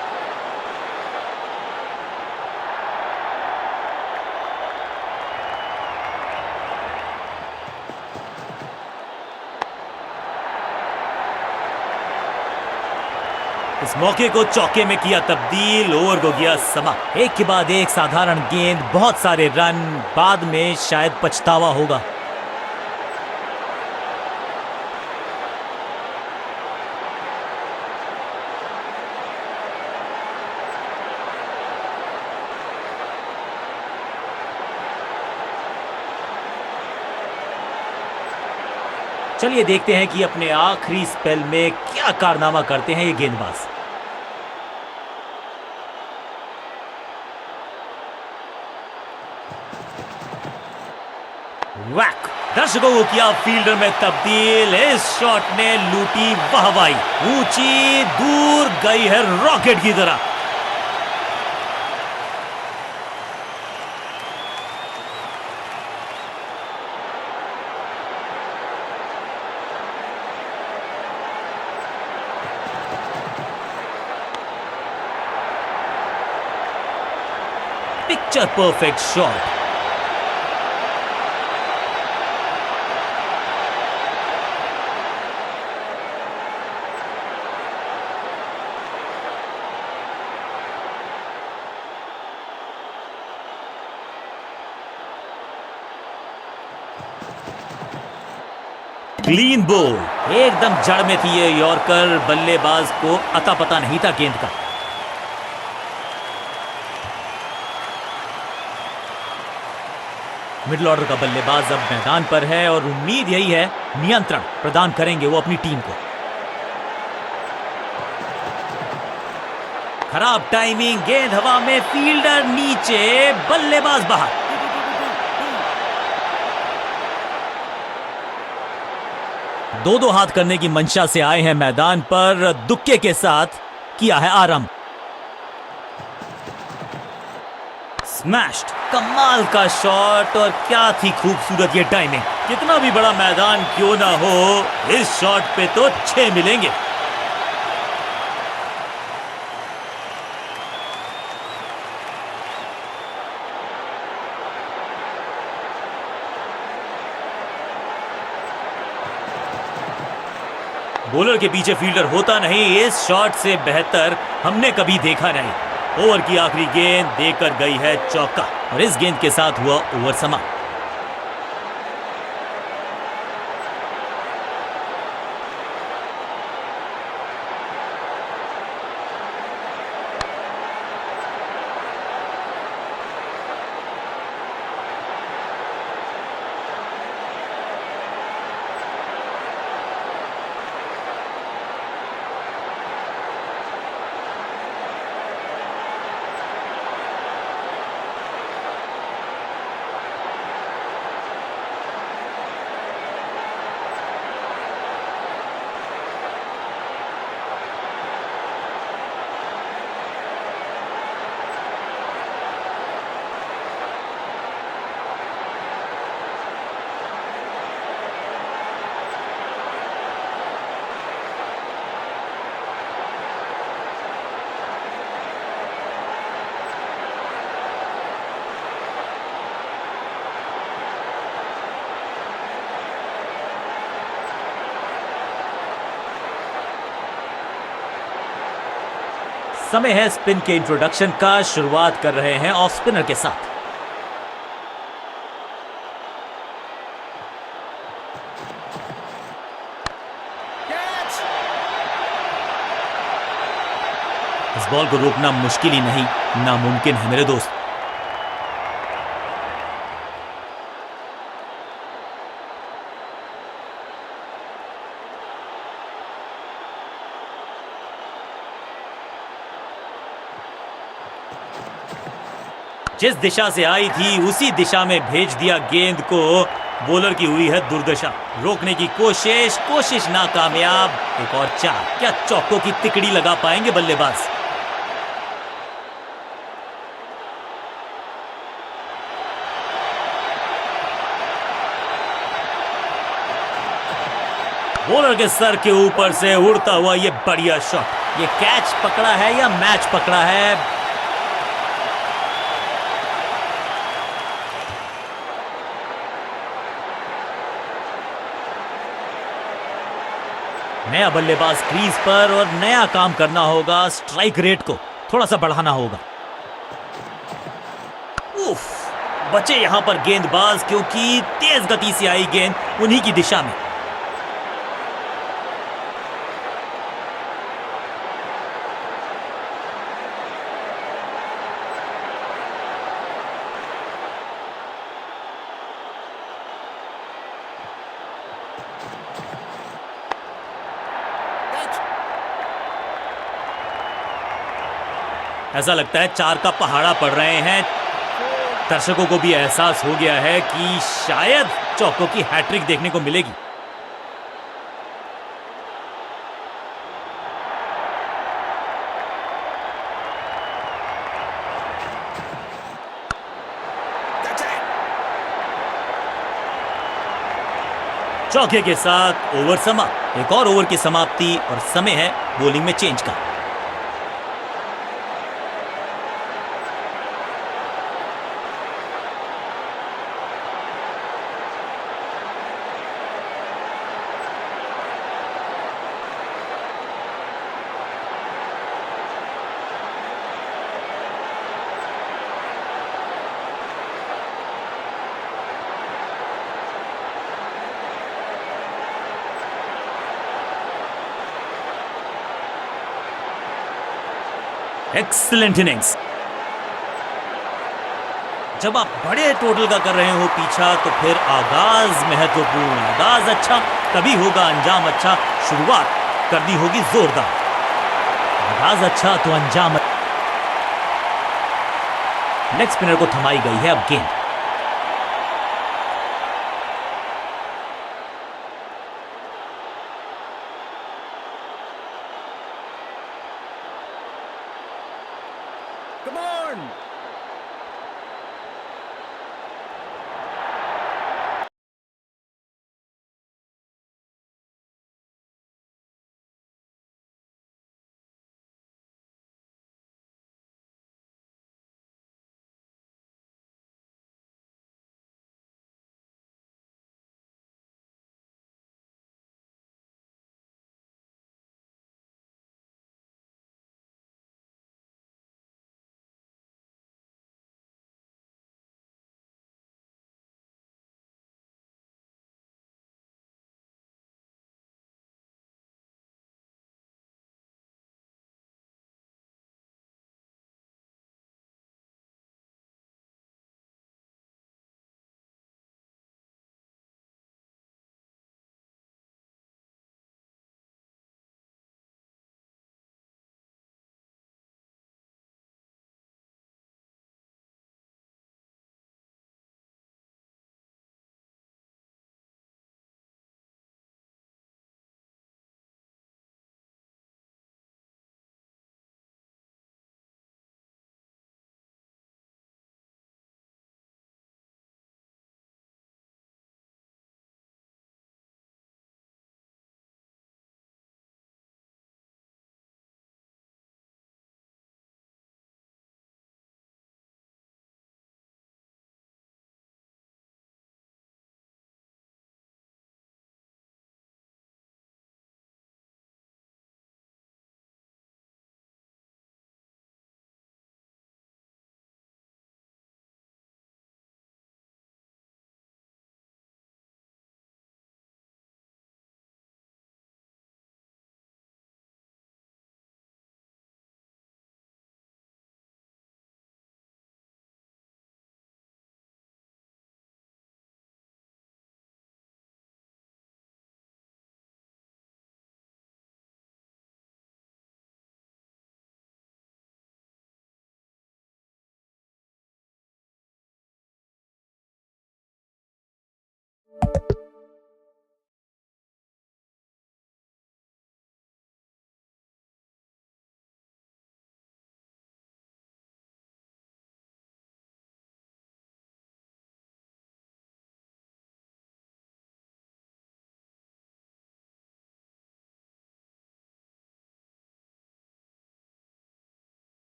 इस मौके को चौके में किया तब्दील, ओवर को गया समा। एक के बाद एक साधारण गेंद, बहुत सारे रन, बाद में शायद पछतावा होगा। चलिए देखते हैं कि अपने आखिरी स्पेल में क्या कारनामा करते हैं ये गेंदबाज। वैक, दर्शकों को किया फील्डर में तब्दील। इस शॉट ने लूटी वाहवाही, ऊंची दूर गई है रॉकेट की तरह। Picture perfect shot. Clean ball, एकदम जड़ में थी ये यॉर्कर, बल्लेबाज को अता पता नहीं था गेंद का। मिडिल ऑर्डर का बल्लेबाज अब मैदान पर है और उम्मीद यही है नियंत्रण प्रदान करेंगे वो अपनी टीम को। खराब टाइमिंग, गेंद हवा में, फील्डर नीचे, बल्लेबाज बाहर। दो दो हाथ करने की मंशा से आए हैं मैदान पर, दुक्के के साथ किया है आरंभ। स्मैश्ड, कमाल का शॉट, और क्या थी खूबसूरत ये टाइमिंग। कितना भी बड़ा मैदान क्यों ना हो, इस शॉट पे तो 6 मिलेंगे। बॉलर के पीछे फील्डर होता नहीं, इस शॉट से बेहतर हमने कभी देखा नहीं। ओवर की आखिरी गेंद देकर गई है चौका, और इस गेंद के साथ हुआ ओवर समाप्त। समय है स्पिन के इंट्रोडक्शन का। शुरुआत कर रहे हैं ऑफ स्पिनर के साथ। Catch! इस बॉल को रोकना मुश्किल ही नहीं, नामुमकिन है मेरे दोस्त। जिस दिशा से आई थी उसी दिशा में भेज दिया गेंद को। बॉलर की हुई है दुर्दशा। रोकने की कोशिश नाकामयाब। एक और चार। क्या चौकों की तिकड़ी लगा पाएंगे बल्लेबाज? बॉलर के सर के ऊपर से उड़ता हुआ ये बढ़िया शॉट। ये कैच पकड़ा है या मैच पकड़ा है? नया बल्लेबाज क्रीज पर और नया काम करना होगा। स्ट्राइक रेट को थोड़ा सा बढ़ाना होगा। उफ, बचे यहां पर गेंदबाज, क्योंकि तेज गति से आई गेंद उन्हीं की दिशा में। Catch! ऐसा लगता है चार का पहाड़ा पड़ रहे हैं। दर्शकों को भी एहसास हो गया है कि शायद चौकों की हैट्रिक देखने को मिलेगी। That's it! चौके के साथ ओवर समाप्त। एक और ओवर की समाप्ति और समय है बॉलिंग में चेंज का। Excellent innings. जब आप बड़े टोटल का कर रहे हो पीछा, तो फिर आगाज महत्वपूर्ण। आगाज अच्छा तभी होगा अंजाम अच्छा। शुरुआत करनी होगी जोरदार। आगाज अच्छा तो अंजाम। लेग स्पिनर को थमाई गई है अब गेंद। Come on!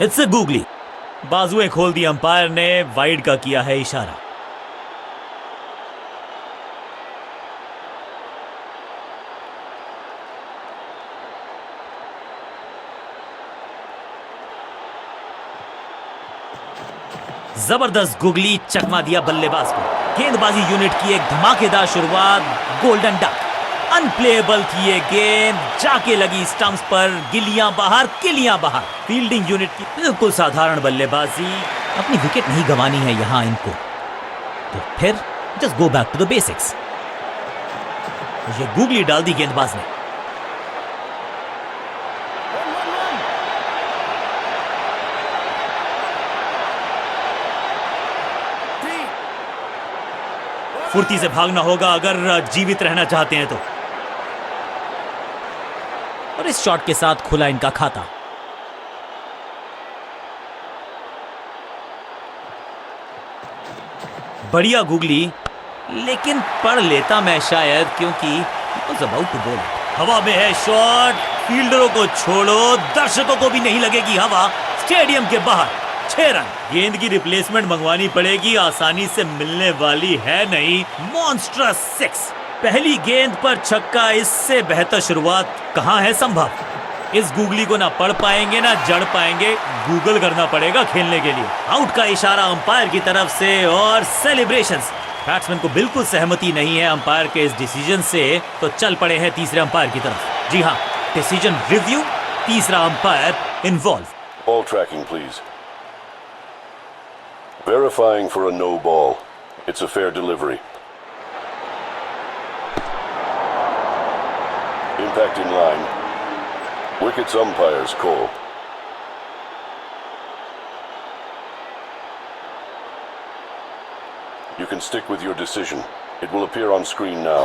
It's a googly. बाजुएं खोल दी अंपायर ने, वाइड का किया है इशारा। जबरदस्त गुगली चकमा दिया बल्लेबाज को। गेंदबाजी यूनिट की एक धमाकेदार शुरुआत, गोल्डन डक। अनप्लेएबल थी ये गेंद, जाके लगी स्टंप्स पर, गिलियां बाहर किलियां बाहर। फील्डिंग यूनिट की बिल्कुल साधारण बल्लेबाजी, अपनी विकेट नहीं गंवानी है यहां इनको, तो फिर just go back to the basics. ये गुगली डाल दी गेंदबाज ने। फुर्ती से भागना होगा अगर जीवित रहना चाहते हैं तो। और इस शॉट के साथ खुला इनका खाता। बढ़िया गुगली, लेकिन पढ़ लेता मैं शायद, क्योंकि अबाउट टू बॉल। हवा में है शॉट, फील्डरों को छोड़ो, दर्शकों को भी नहीं लगेगी हवा। स्टेडियम के बाहर 6 रन। गेंद की रिप्लेसमेंट मंगवानी पड़ेगी, आसानी से मिलने वाली है नहीं। मॉन्स्ट्रस 6। पहली गेंद पर छक्का, इससे बेहतर शुरुआत कहां है संभव। इस गुगली को ना पढ़ पाएंगे ना जड़ पाएंगे, गूगल करना पड़ेगा खेलने के लिए। आउट का इशारा अंपायर की तरफ से और सेलिब्रेशंस। बैट्समैन को बिल्कुल सहमति नहीं है अंपायर के इस डिसीजन से, तो चल पड़े हैं तीसरे अंपायर की तरफ। जी हाँ, डिसीजन रिव्यू, तीसरा umpire involve. Ball tracking, please. Verifying for a no ball. It's a fair delivery. Impact in line. Wickets umpire's call. You can stick with your decision. It will appear on screen now.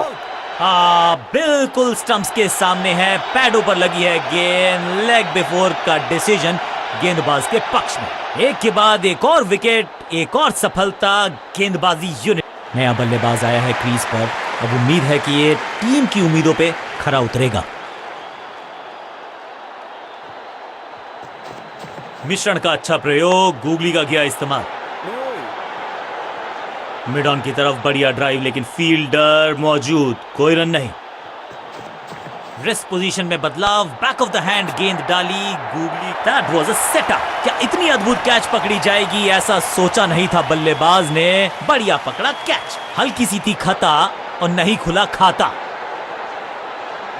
हाँ, बिल्कुल stumps के सामने है, पैडों पर लगी है गेंद। Leg before का डिसीजन गेंदबाज के पक्ष में। एक के बाद एक और विकेट, एक और सफलता। गेंदबाजी यूनिट। नया बल्लेबाज आया है क्रीज पर, अब उम्मीद है कि ये टीम की उम्मीदों पे खरा उतरेगा। मिश्रण का अच्छा प्रयोग, गूगली का किया इस्तेमाल। मिड ऑन की तरफ बढ़िया ड्राइव, लेकिन फील्डर मौजूद, कोई रन नहीं। रिस्ट पोजीशन में बदलाव, बैक ऑफ द हैंड गेंद डाली googly. That was a setup. क्या इतनी अद्भुत कैच पकड़ी जाएगी, ऐसा सोचा नहीं था बल्लेबाज ने। बढ़िया पकड़ा कैच, हल्की सी थी खता और नहीं खुला खाता।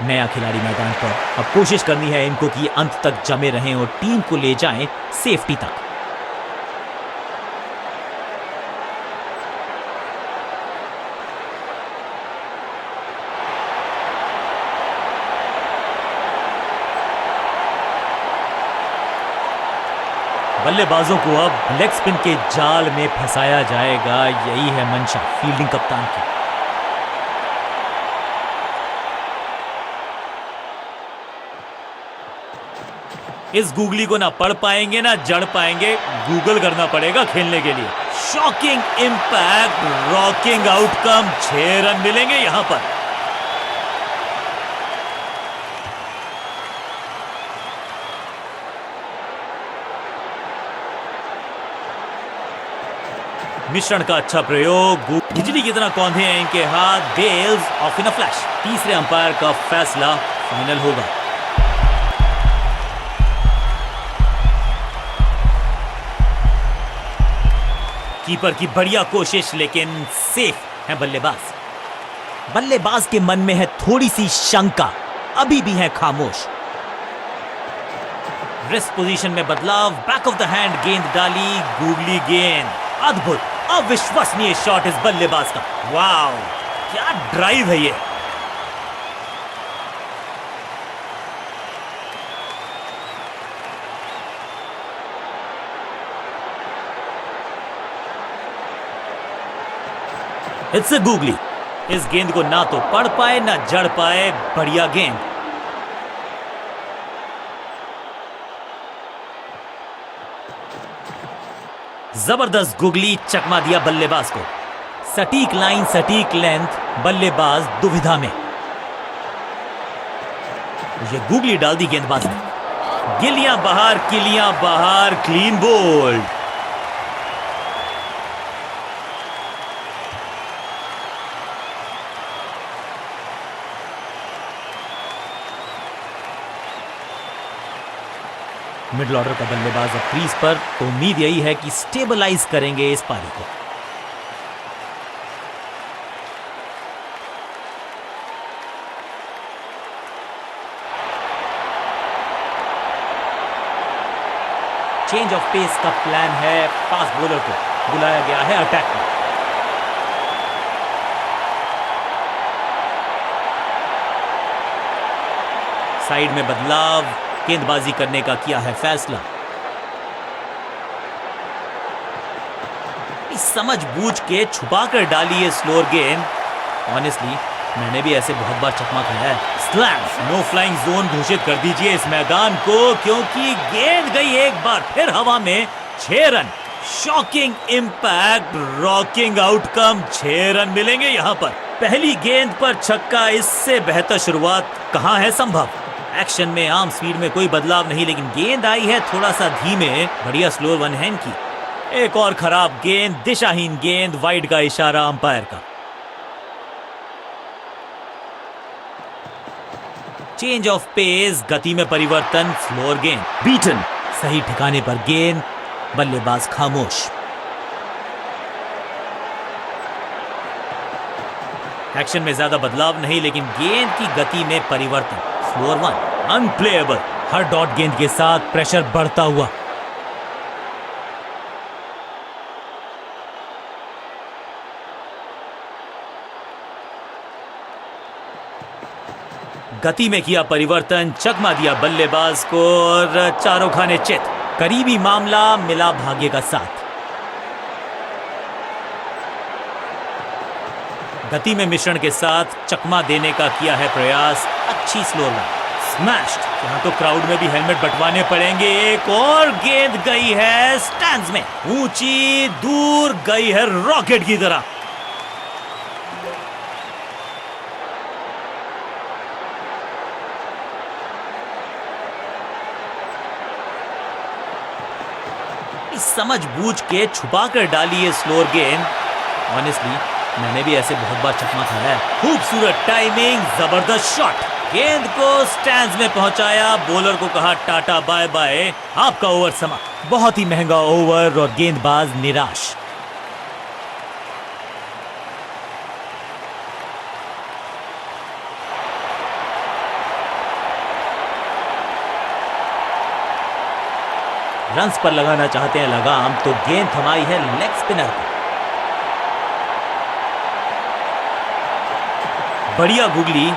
नया खिलाड़ी मैदान पर, अब कोशिश करनी है इनको कि अंत तक जमे रहें और टीम को ले जाएं सेफ्टी तक। बल्लेबाजों को अब लेग स्पिन के जाल में फंसाया जाएगा, यही है मंशा फील्डिंग कप्तान की। इस गूगली को ना पढ़ पाएंगे ना जड़ पाएंगे, गूगल करना पड़ेगा खेलने के लिए। Shocking impact, rocking outcome, 6 run मिलेंगे यहां पर। मिश्रण का अच्छा प्रयोग, बिजली की तरह कौंधे हैं इनके हाथ। Bails off in a flash. तीसरे अंपायर का फैसला फाइनल होगा। कीपर की बढ़िया कोशिश, लेकिन सेफ है बल्लेबाज। बल्लेबाज के मन में है थोड़ी सी शंका, अभी भी है खामोश। रिस्ट पोजीशन में बदलाव, बैक ऑफ द हैंड गेंद डाली गूगली गेंद। अद्भुत, अविश्वसनीय शॉट इस बल्लेबाज का। वाव, क्या ड्राइव है ये। It's a googly. इस गेंद को ना तो पढ़ पाए ना जड़ पाए, बढ़िया गेंद। जबरदस्त गुगली, चकमा दिया बल्लेबाज को। सटीक लाइन, सटीक लेंथ, बल्लेबाज दुविधा में। ये गुगली डाल दी गेंदबाज ने। गिलियां बाहर, किलियां बाहर, क्लीन बोल्ड। मिडिल ऑर्डर का बल्लेबाज अब क्रीज पर, तो उम्मीद यही है कि स्टेबलाइज करेंगे इस पारी को। चेंज ऑफ पेस का प्लान है, फास्ट बॉलर को बुलाया गया है अटैक में। साइड में बदलाव, गेंदबाजी करने का किया है फैसला। समझ बूझ के छुपा कर डाली है स्लोअर गेंद। ऑनेस्टली मैंने भी ऐसे बहुत बार चकमा खाया है। स्लैम, नो फ्लाइंग जोन घोषित कर दीजिए इस मैदान को, क्योंकि गेंद गई एक बार फिर हवा में। 6 run, shocking impact, rocking outcome. 6 run मिलेंगे यहां पर। पहली गेंद पर छक्का, इससे बेहतर शुरुआत कहां है संभव। एक्शन में आम स्पीड में कोई बदलाव नहीं, लेकिन गेंद आई है थोड़ा सा धीमे। बढ़िया स्लोअर वन हैंड की। एक और खराब गेंद, दिशाहीन गेंद, वाइड का इशारा अंपायर का। चेंज ऑफ पेस, गति में परिवर्तन, स्लोअर गेंद बीटन। सही ठिकाने पर गेंद, बल्लेबाज खामोश। एक्शन में ज्यादा बदलाव नहीं, लेकिन गेंद की गति में परिवर्तन। Slower one, unplayable. हर डॉट गेंद के साथ प्रेशर बढ़ता हुआ। गति में किया परिवर्तन, चकमा दिया बल्लेबाज को और चारों खाने चित। करीबी मामला, मिला भाग्य का साथ। गति में मिश्रण के साथ चकमा देने का किया है प्रयास। अच्छी स्लो रन, स्मैश्ड। यहां तो क्राउड में भी हेलमेट बंटवाने पड़ेंगे। एक और गेंद गई है स्टैंड्स में, ऊंची, दूर गई है रॉकेट की तरह। समझ बूझ के छुपा कर डाली है स्लोअर गेंद। ऑनेस्टली मैंने भी ऐसे बहुत बार चकमा खाया है। खूबसूरत टाइमिंग, जबरदस्त शॉट। गेंद को स्टैंड्स में पहुंचाया, बॉलर को कहा टाटा बाय बाय, आपका ओवर समाप्त। बहुत ही महंगा ओवर और गेंदबाज निराश। रन्स पर लगाना चाहते हैं लगाम, तो गेंद थमाई है लेग स्पिनर को। बढ़िया गुगली।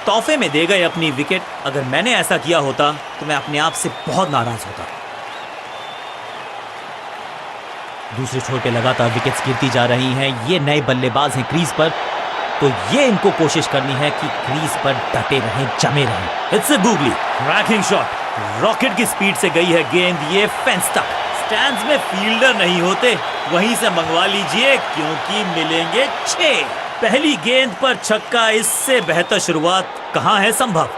तोहफे में दे गए अपनी विकेट। अगर मैंने ऐसा किया होता तो मैं अपने आप से बहुत नाराज होता। दूसरे छोर पे लगातार विकेट्स गिरती जा रही हैं। ये नए बल्लेबाज हैं क्रीज पर, तो ये इनको कोशिश करनी है कि क्रीज पर डटे रहें, जमे रहें। It's a googly, cracking shot. Rocket की स्पीड से गई है गेंद, ये फेंस तक। स्टैंड्स में फील्डर नहीं होते, वहीं से मंगवा लीजिए, क्योंकि मिलेंगे 6। पहली गेंद पर छक्का, इससे बेहतर शुरुआत कहां है संभव।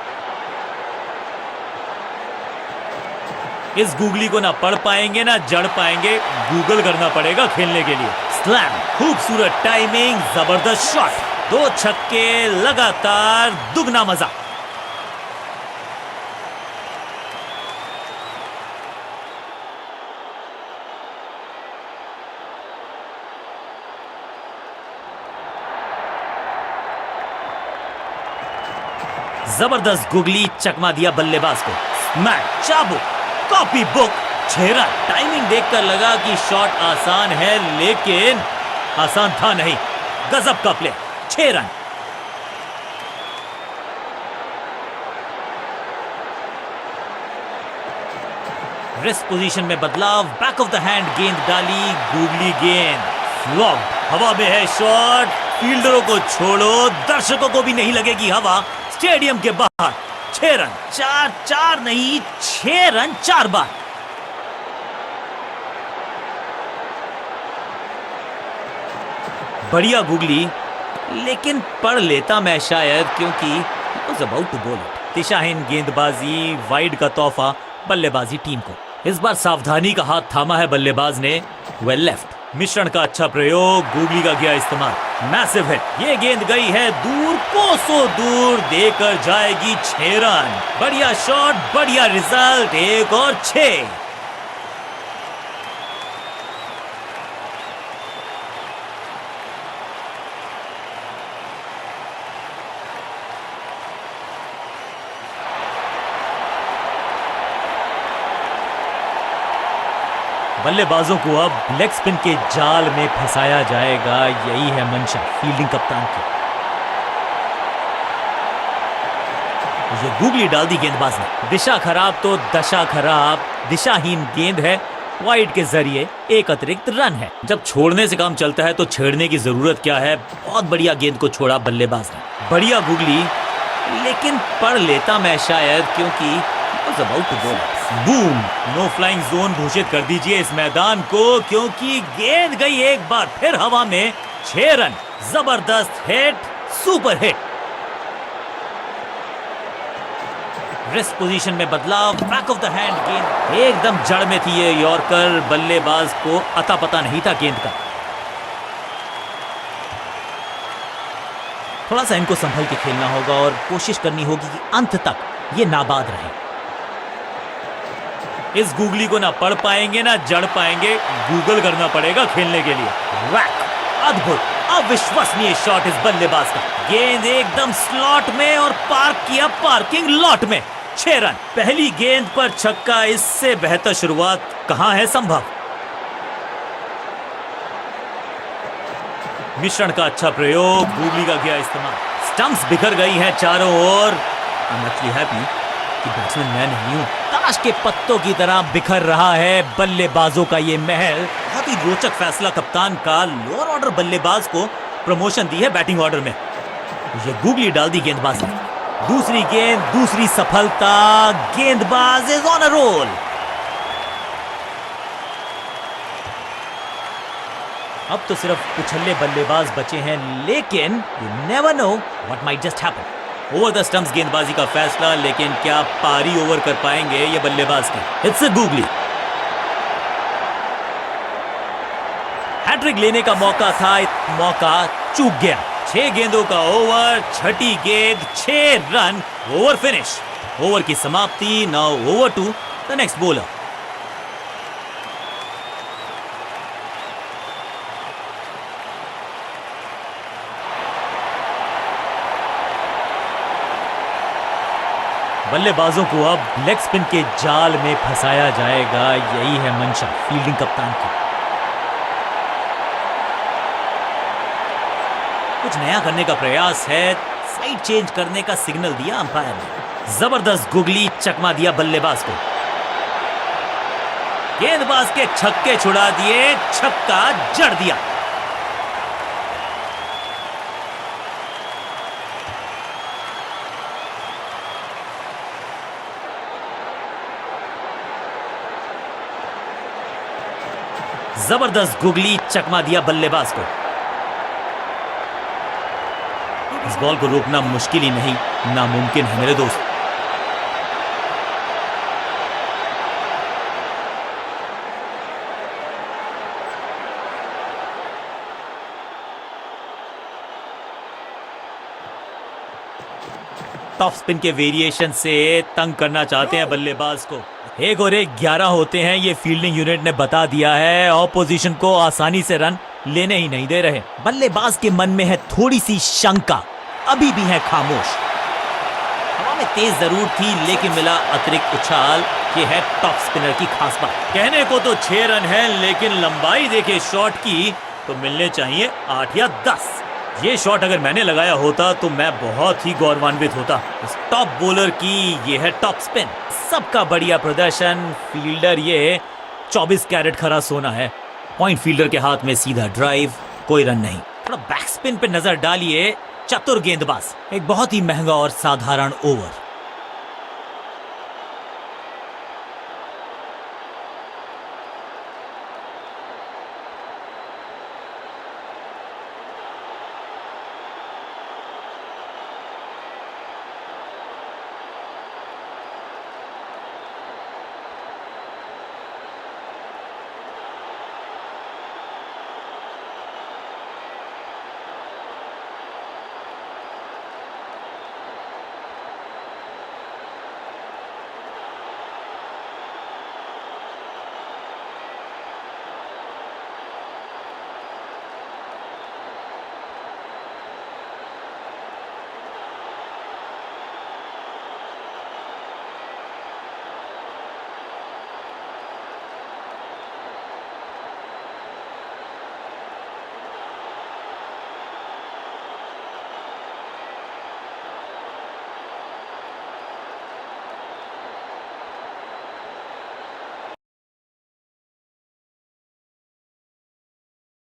इस गूगली को ना पढ़ पाएंगे ना जड़ पाएंगे, गूगल करना पड़ेगा खेलने के लिए। स्लैम, खूबसूरत टाइमिंग, जबरदस्त शॉट। 2 छक्के लगातार, दुगना मजा। जबरदस्त गुगली, चकमा दिया बल्लेबाज को। स्मैश, चाबुक, कॉपी बुक। 6 रन। टाइमिंग देखकर लगा कि शॉट आसान है, लेकिन आसान था नहीं। गजब का प्ले। 6 रन। रेस्ट पोजीशन में बदलाव, बैक ऑफ द हैंड गेंद डाली, गूगली गेंद फ्लॉप, हवा में है शॉट, फील्डरों को छोड़ो, दर्शकों को भी नहीं लगेगी हवा, स्टेडियम के बाहर 6 रन, 4 नहीं 6 रन 4 बार। बढ़िया गूगली, लेकिन पढ़ लेता मैं शायद, क्योंकि was about to bowl it। दिशाहीन गेंदबाजी, वाइड का तोहफा बल्लेबाजी टीम को। इस बार सावधानी का हाथ थामा है बल्लेबाज ने, वेल लेफ्ट। मिश्रण का अच्छा प्रयोग, गूगली का किया इस्तेमाल, मैसिव हिट। ये गेंद गई है दूर, कोसों दूर, देकर जाएगी 6 रन। बढ़िया शॉट, बढ़िया रिजल्ट, 1 और 6। बल्लेबाजों को अब लेग स्पिन के जाल में फंसाया जाएगा, यही है मंशा फील्डिंग कप्तान की। ये गूगली डाल दी गेंदबाज ने, दिशा खराब तो दशा खराब, दिशाहीन गेंद है, वाइड के जरिए एक अतिरिक्त रन है। जब छोड़ने से काम चलता है तो छेड़ने की जरूरत क्या है। बहुत बढ़िया गेंद को छोड़ा बल्लेबाज ने, बढ़िया गूगली, लेकिन पढ़ लेता मैं शायद, क्योंकि about to bowl। Boom, no flying zone घोषित कर दीजिए इस मैदान को, क्योंकि गेंद गई एक बार फिर हवा में, 6 रन, जबरदस्त hit, super hit. Rest position में बदलाव, बैक ऑफ द हैंड गेंद एकदम जड़ में थी ये यॉर्कर, बल्लेबाज को अता पता नहीं था गेंद का। थोड़ा सा इनको संभल के खेलना होगा और कोशिश करनी होगी कि अंत तक ये नाबाद रहे। इस गूगली को ना पढ़ पाएंगे ना जड़ पाएंगे, गूगल करना पड़ेगा खेलने के लिए। वैक, अद्भुत, अविश्वसनीय शॉट इस बल्लेबाज का, गेंद एकदम स्लॉट में और पार्क किया पार्किंग लॉट में, 6 रन। पहली गेंद पर छक्का, इससे बेहतर शुरुआत कहां है संभव। मिश्रण का अच्छा प्रयोग, गूगली का किया इस्तेमाल, स्टंप्स बिखर गई हैं चारों ओर। I'm actually happy कि बैट्समैन मैं नहीं हूं, ताश के पत्तों की तरह बिखर रहा है बल्लेबाजों का ये महल। बहुत ही रोचक फैसला कप्तान का, लोअर ऑर्डर बल्लेबाज को प्रमोशन दी है बैटिंग ऑर्डर में। ये गूगली डाल दी गेंदबाज ने, दूसरी गेंद, दूसरी सफलता, गेंदबाज इज ऑन अ रोल। अब तो सिर्फ उछल्ले बल्लेबाज बचे हैं, लेकिन you never know what might just happen. Over the stumps गेंदबाजी का फैसला, लेकिन क्या पारी ओवर कर पाएंगे ये बल्लेबाज के। इट्स अ गूगली, हैट्रिक लेने का मौका था, मौका चूक गया। 6 गेंदों का ओवर, छठी गेंद, 6 रन, ओवर फिनिश। ओवर की समाप्ति, now over to the next bowler. बल्लेबाजों को अब लेग स्पिन के जाल में फंसाया जाएगा, यही है मंशा फील्डिंग कप्तान की। कुछ नया करने का प्रयास है, साइड चेंज करने का सिग्नल दिया अंपायर ने। जबरदस्त गुगली, चकमा दिया बल्लेबाज को, गेंदबाज के छक्के छुड़ा दिए, छक्का जड़ दिया। जबरदस्त गुगली, चकमा दिया बल्लेबाज को। इस बॉल को रोकना मुश्किल ही नहीं, नामुमकिन है मेरे दोस्त। टॉप स्पिन के वेरिएशन से तंग करना चाहते हैं बल्लेबाज को। 1 और 1 11 होते हैं, ये फील्डिंग यूनिट ने बता दिया है। ऑपोजिशन को आसानी से रन लेने ही नहीं दे रहे। बल्लेबाज के मन में है थोड़ी सी शंका, अभी भी है खामोश। हवा में तेज जरूर थी, लेकिन मिला अतिरिक्त उछाल। ये है टॉप स्पिनर की खास बात। कहने को तो 6 रन है, लेकिन लंबाई देखे शॉट की तो मिलने चाहिए 8 या 10। ये शॉट अगर मैंने लगाया होता तो मैं बहुत ही गौरवान्वित होता। इस टॉप बॉलर की ये है टॉप स्पिन। सबका बढ़िया प्रदर्शन। फील्डर ये 24 कैरेट खरा सोना है। पॉइंट फील्डर के हाथ में सीधा ड्राइव, कोई रन नहीं। थोड़ा बैक स्पिन पे नजर डालिए, चतुर गेंदबाज। एक बहुत ही महंगा और साधारण ओवर।